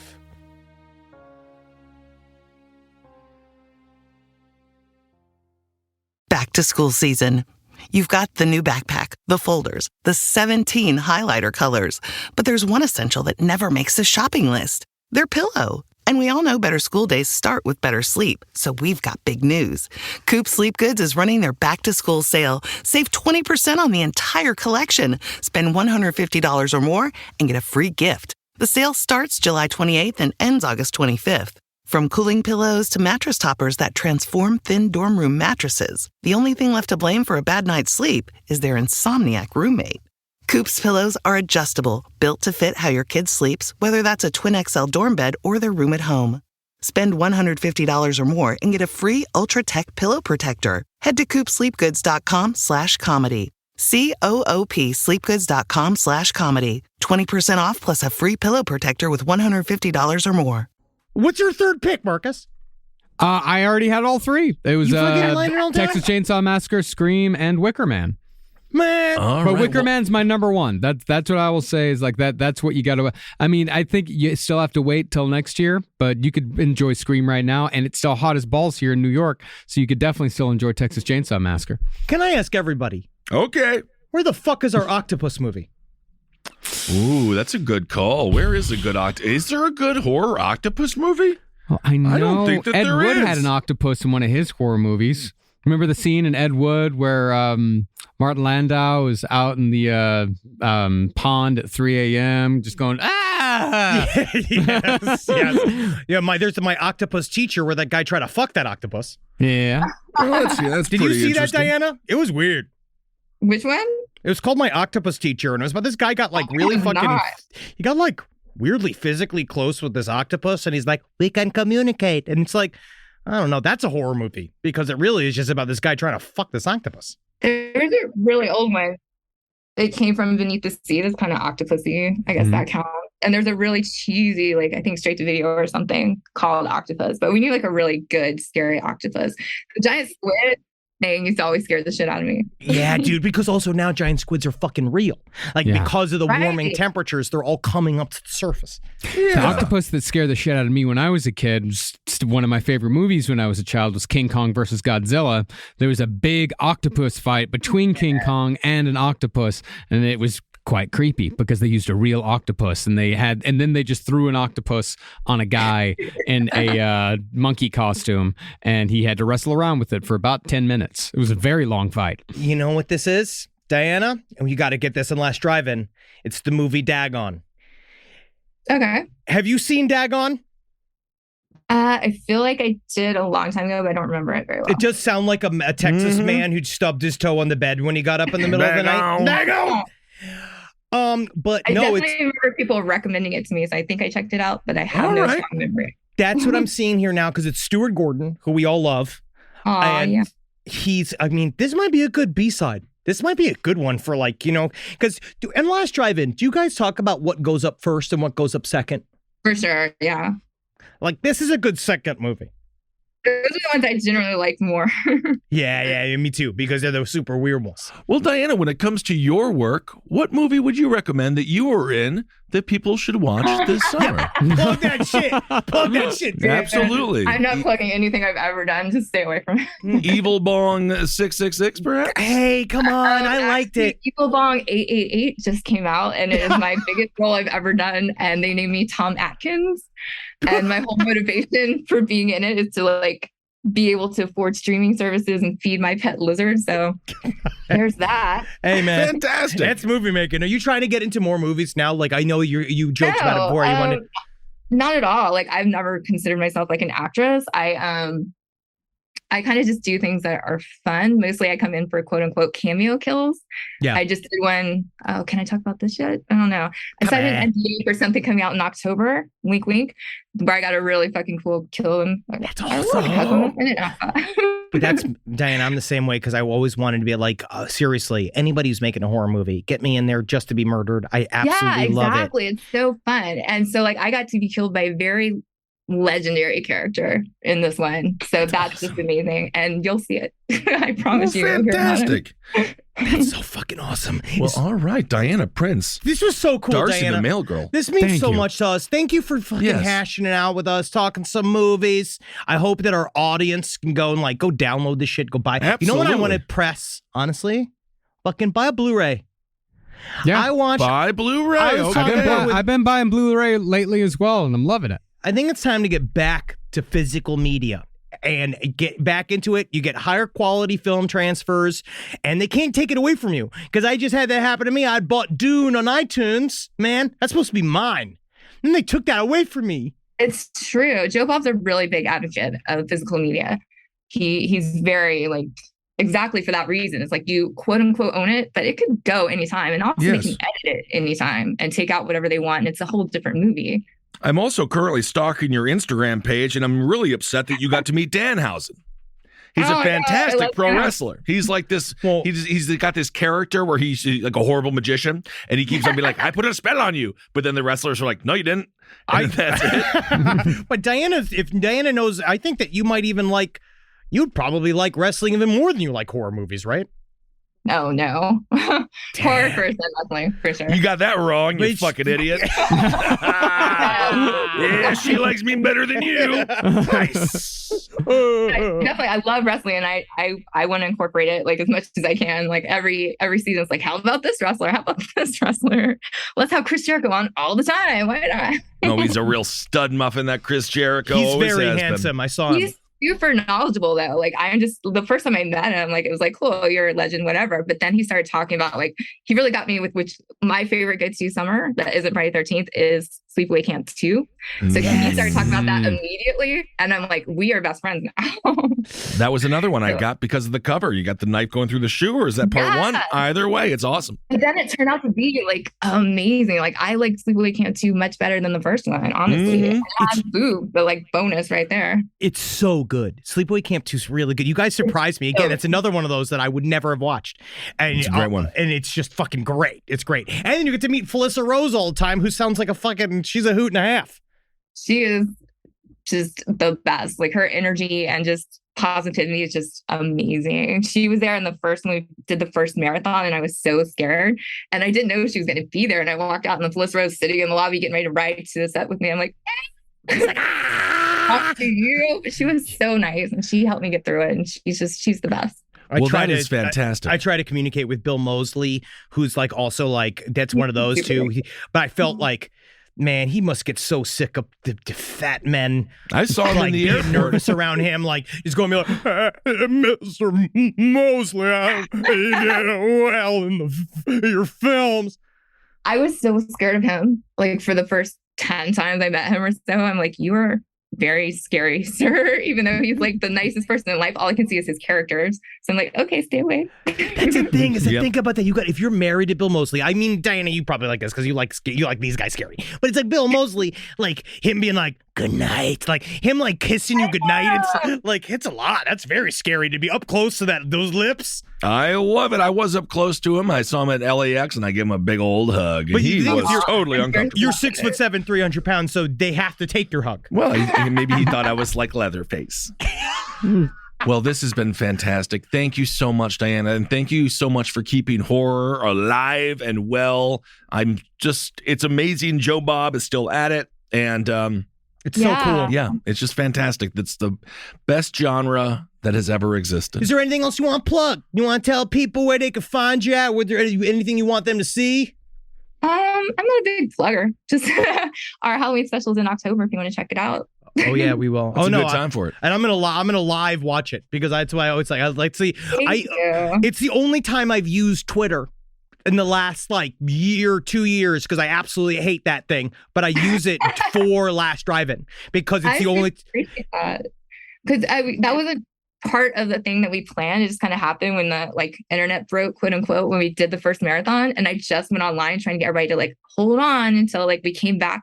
Back to school season. You've got the new backpack, the folders, the 17 highlighter colors. But there's one essential that never makes the shopping list. Their pillow. And we all know better school days start with better sleep. So we've got big news. Coop Sleep Goods is running their back-to-school sale. Save 20% on the entire collection. Spend $150 or more and get a free gift. The sale starts July 28th and ends August 25th. From cooling pillows to mattress toppers that transform thin dorm room mattresses, the only thing left to blame for a bad night's sleep is their insomniac roommate. Coop's pillows are adjustable, built to fit how your kid sleeps, whether that's a twin XL dorm bed or their room at home. Spend $150 or more and get a free Ultra Tech pillow protector. Head to coopsleepgoods.com/comedy. COOP sleepgoods.com/comedy. 20% off plus a free pillow protector with $150 or more. What's your third pick, Marcus? I already had all three. It was Texas Chainsaw Massacre, Scream, and Wicker Man. Man, Wicker Man's my number one. That's what I will say is like that. That's what you got to. I mean, I think you still have to wait till next year, but you could enjoy Scream right now, and it's still hot as balls here in New York, so you could definitely still enjoy Texas Chainsaw Massacre. Can I ask everybody? Okay. Where the fuck is our octopus movie? Ooh, that's a good call. Where is a good is there a good horror octopus movie? Well, I know. I don't think that Ed there Wood is. had an octopus in one of his horror movies. Remember the scene in Ed Wood where Martin Landau is out in the pond at 3 a.m. just going, ah! yes. Yeah, there's my octopus teacher where that guy tried to fuck that octopus. Yeah. Oh, that's Did you see that, Diana? It was weird. Which one? It was called My Octopus Teacher, and it was about this guy got like really fucking... He got like weirdly physically close with this octopus, and he's like, we can communicate. And it's like, I don't know, that's a horror movie, because it really is just about this guy trying to fuck this octopus. There's a really old one. It came from Beneath the Sea. That's kind of octopusy. I guess that counts. And there's a really cheesy, like I think straight to video or something called Octopus. But we need like a really good, scary octopus. The giant squid thing used to always scare the shit out of me. Yeah, dude, because also now giant squids are fucking real. Like because of the warming temperatures, they're all coming up to the surface. Yeah. The octopus that scared the shit out of me when I was a kid, was one of my favorite movies when I was a child, was King Kong versus Godzilla. There was a big octopus fight between King Kong and an octopus, and it was quite creepy because they used a real octopus and then they just threw an octopus on a guy in a monkey costume and he had to wrestle around with it for about 10 minutes. It was a very long fight. You know what this is, Diana? And you got to get this in Last Drive-In. It's the movie Dagon. Okay. Have you seen Dagon? I feel like I did a long time ago, but I don't remember it very well. It does sound like a Texas man who stubbed his toe on the bed when he got up in the middle of the night. Dagon! But I no, definitely remember people recommending it to me, so I think I checked it out, but I have no strong memory. That's what I'm seeing here now because it's Stuart Gordon, who we all love. And this might be a good B-side. This might be a good one for because in Last Drive-In, do you guys talk about what goes up first and what goes up second? For sure, yeah. Like, this is a good second movie. Those are the ones I generally like more. Yeah, me too, because they're the super weird ones. Well, Diana, when it comes to your work, what movie would you recommend that you were in that people should watch this summer? Plug that shit. Plug that shit. Dude. Absolutely. I'm not plugging anything I've ever done. Just stay away from it. Evil Bong 666, perhaps? Hey, come on. I liked it. Evil Bong 888 just came out, and it is my biggest role I've ever done, and they named me Tom Atkins. And my whole motivation for being in it is to be able to afford streaming services and feed my pet lizard. So there's that. Hey man, fantastic! That's movie making. Are you trying to get into more movies now? Like I know you joked about it before. You wanted. Not at all. Like I've never considered myself like an actress. I kind of just do things that are fun. Mostly I come in for quote unquote cameo kills. Yeah. I just did one. Oh, can I talk about this yet? I don't know. I signed an NDA for something coming out in October, wink, wink, where I got a really fucking cool kill. And that's awesome. But that's, Diane, I'm the same way because I always wanted to be like, seriously, anybody who's making a horror movie, get me in there just to be murdered. I absolutely love it. Exactly. It's so fun. And so I got to be killed by a very legendary character in this one, so that's just amazing, and you'll see it. I promise you. Fantastic. That's so fucking awesome. Well, all right, Diana Prince. This was so cool, Darcy Diana. the Mail Girl. This means so much to us. Thank you for fucking hashing it out with us, talking some movies. I hope that our audience can go and go download this shit, go buy. Absolutely. You know what I want to press, honestly? Fucking buy a Blu-ray. Yeah, I watched. Buy Blu-ray. I've been buying Blu-ray lately as well, and I'm loving it. I think it's time to get back to physical media and get back into it. You get higher quality film transfers, and they can't take it away from you. Because I just had that happen to me. I bought Dune on iTunes. Man, that's supposed to be mine. And they took that away from me. It's true. Joe Bob's a really big advocate of physical media. He's very exactly for that reason. It's you quote unquote own it, but it could go anytime. And also they can edit it anytime and take out whatever they want. And it's a whole different movie. I'm also currently stalking your Instagram page, and I'm really upset that you got to meet Danhausen. He's a fantastic pro wrestler. He's like this. He's got this character where he's like a horrible magician, and he keeps on being like, "I put a spell on you," but then the wrestlers are like, "No, you didn't." That's it. But if Diana knows, I think that you might even you'd probably like wrestling even more than you like horror movies, right? No. Horror person, definitely, for sure. You got that wrong, you fucking idiot. Yeah, she likes me better than you. Nice. Definitely, I love wrestling, and I want to incorporate it as much as I can. Every season, it's how about this wrestler? How about this wrestler? Let's have Chris Jericho on all the time. Why not? Oh, he's a real stud muffin, that Chris Jericho. He's very handsome. I saw him. He's super knowledgeable though. I'm just, the first time I met him, it was cool, you're a legend, whatever. But then he started talking about he really got me with which my favorite go-to summer that isn't Friday 13th is Sleepaway Camp 2. So he started talking about that immediately, and I'm we are best friends now. That was another one I got because of the cover. You got the knife going through the shoe, or is that part one? Either way, it's awesome. But then it turned out to be amazing. I like Sleepaway Camp 2 much better than the first one, honestly. It had boob, the bonus right there. It's so good. Sleepaway Camp 2 is really good. You guys surprised me. Again, it's another one of those that I would never have watched. And it's a great one. And it's just fucking great. It's great. And then you get to meet Felissa Rose all the time, who sounds like she's a hoot and a half. She is just the best. Her energy and just positivity is just amazing. She was there in the first when we did the first marathon, and I was so scared, and I didn't know she was going to be there. And I walked out, and the Felissa Rose sitting in the lobby getting ready to ride to the set with me. I'm like, talk to you. But she was so nice, and she helped me get through it. And she's the best. That is fantastic. I try to communicate with Bill Moseley, who's like also like that's one of those two. But I felt like, man, he must get so sick of the fat men. I saw him like, in the being airport. nervous around him. Like he's going to be like, Mr. Moseley, I did well in your films. I was so scared of him. Like for the first 10 times I met him or so, I'm like, you are very scary, sir. Even though he's like the nicest person in life, all I can see is his characters. So I'm like, okay, stay away. That's the thing. Is to think about that. If you're married to Bill Moseley, I mean, Diana, you probably like this because you like these guys scary. But it's like Bill Moseley, like him being like, good night, like him like kissing you goodnight. It's like it's a lot. That's very scary to be up close to those lips. I love it. I was up close to him. I saw him at LAX and I gave him a big old hug. But he was totally uncomfortable. You're 6'7", 300 pounds, so they have to take your hug. Well, maybe he thought I was like Leatherface. Well, this has been fantastic. Thank you so much, Diana. And thank you so much for keeping horror alive and well. It's amazing. Joe Bob is still at it. And it's so cool. Yeah, it's just fantastic. That's the best genre that has ever existed. Is there anything else you want to plug? You want to tell people where they can find you at? Was there anything you want them to see? I'm not a big plugger. Just our Halloween specials in October if you want to check it out. Oh yeah, we will. It's a good time for it. And I'm gonna live watch it because that's why I always like. I was like, see, it's the only time I've used Twitter in the last like year, 2 years because I absolutely hate that thing. But I use it for Last Drive-In because it's the only. Appreciate that because that was a part of the thing that we planned. It just kind of happened when the like internet broke, quote unquote, when we did the first marathon, and I just went online trying to get everybody to like hold on until like we came back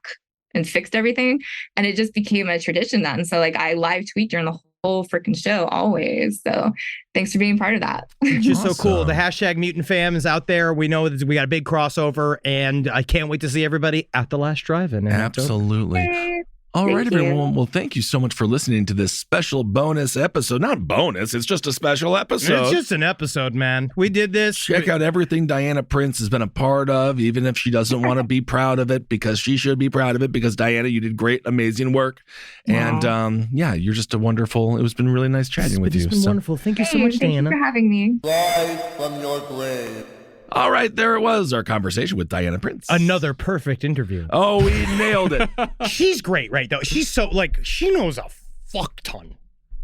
and fixed everything, and it just became a tradition then. So like I live tweet during the whole freaking show always. So thanks for being part of that. It's just so cool. The hashtag Mutant Fam is out there. We know that we got a big crossover, and I can't wait to see everybody at the Last Drive-In. Absolutely. All right, everyone. Well, thank you so much for listening to this special bonus episode. Not bonus, it's just a special episode. It's just an episode, man. We did this. Check out everything Diana Prince has been a part of, even if she doesn't want to be proud of it, because she should be proud of it, because Diana, you did great, amazing work. And you're just a wonderful, it's been really nice chatting with you. It's been wonderful. Thank you so much, Diana. Thank you for having me. Rise from your grave. All right, there it was, our conversation with Diana Prince. Another perfect interview. Oh, we nailed it. She's great, right, though? She's so, she knows a fuck ton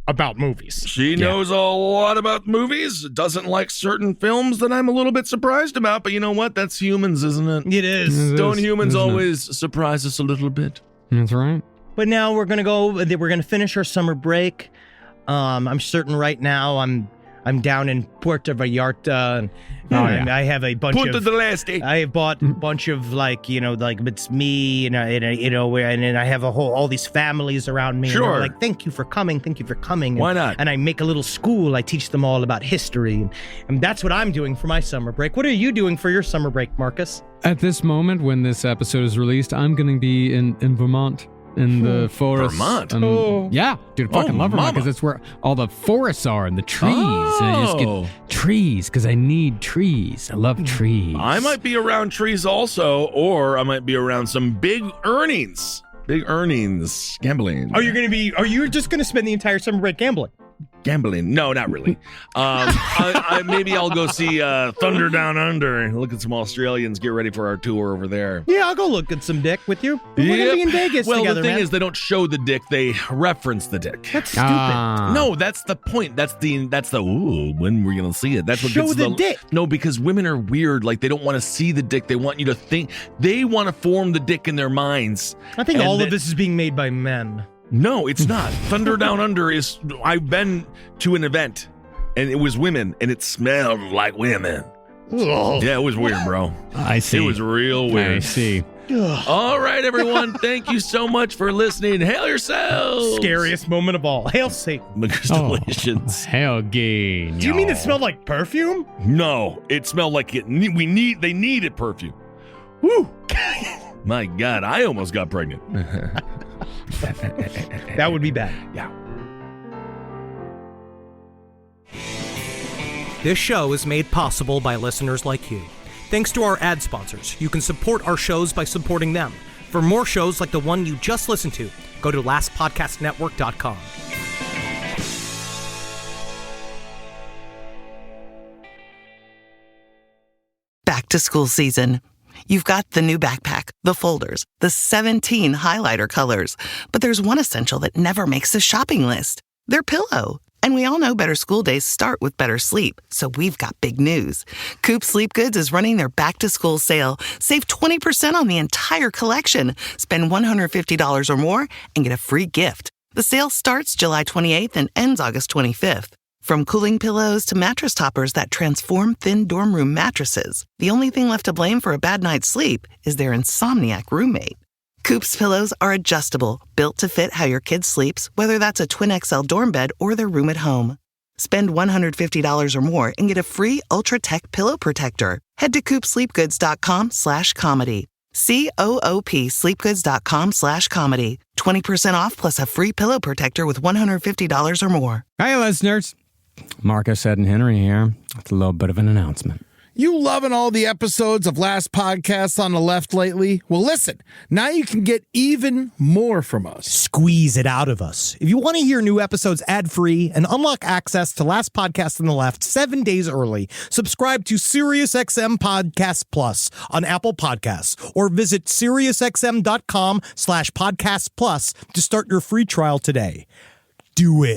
about movies. She knows a lot about movies, doesn't like certain films that I'm a little bit surprised about, but you know what? That's humans, isn't it? It is. Don't humans always surprise us a little bit? That's right. But now we're going to finish our summer break. I'm certain right now I'm down in Puerto Vallarta. And I have a bunch Punta del Este. I have bought a bunch of it's me and I have all these families around me. Sure. And they're like, thank you for coming. Why not? And I make a little school. I teach them all about history. And that's what I'm doing for my summer break. What are you doing for your summer break, Marcus? At this moment, when this episode is released, I'm going to be in Vermont. In the forest. Vermont? Yeah, dude, I fucking love Vermont because that's where all the forests are and the trees. And I just get trees because I need trees. I love trees. I might be around trees also, or I might be around some big earnings. Gambling. Are you just going to spend the entire summer break gambling? Gambling? No, not really. Maybe I'll go see Thunder Down Under and look at some Australians get ready for our tour over there. Yeah, I'll go look at some dick with you. We're going to be in Vegas together, the thing is, they don't show the dick; they reference the dick. That's stupid. No, that's the point. That's the when we're going to see it. That's what show gets the dick. No, because women are weird. Like they don't want to see the dick. They want you to think. They want to form the dick in their minds. I think all of this is being made by men. No, it's not. Thunder Down Under is. I've been to an event, and it was women, and it smelled like women. Ugh. Yeah, it was weird, bro. I see. It was real weird. I see. All right, everyone. Thank you so much for listening. Hail yourselves. Scariest moment of all. Hail Satan. Congratulations. Hail gay. Do you mean it smelled like perfume? No, it smelled like it. They needed perfume. Woo. My God, I almost got pregnant. That would be bad. Yeah. This show is made possible by listeners like you. Thanks to our ad sponsors, you can support our shows by supporting them. For more shows like the one you just listened to, go to lastpodcastnetwork.com. back to school season. You've got the new backpack, the folders, the 17 highlighter colors, but there's one essential that never makes the shopping list. Their pillow. And we all know better school days start with better sleep, so we've got big news. Coop Sleep Goods is running their back-to-school sale. Save 20% on the entire collection. Spend $150 or more and get a free gift. The sale starts July 28th and ends August 25th. From cooling pillows to mattress toppers that transform thin dorm room mattresses, the only thing left to blame for a bad night's sleep is their insomniac roommate. Coop's pillows are adjustable, built to fit how your kid sleeps, whether that's a twin XL dorm bed or their room at home. Spend $150 or more and get a free Ultra Tech pillow protector. Head to coopsleepgoods.com/comedy. COOP sleepgoods.com/comedy. 20% off plus a free pillow protector with $150 or more. Hey, listeners. Marcus, Ed, and Henry here. It's a little bit of an announcement. You loving all the episodes of Last Podcast on the Left lately? Well, listen, now you can get even more from us. Squeeze it out of us. If you want to hear new episodes ad-free and unlock access to Last Podcast on the Left 7 days early, subscribe to SiriusXM Podcast Plus on Apple Podcasts or visit SiriusXM.com/Podcast Plus to start your free trial today. Do it.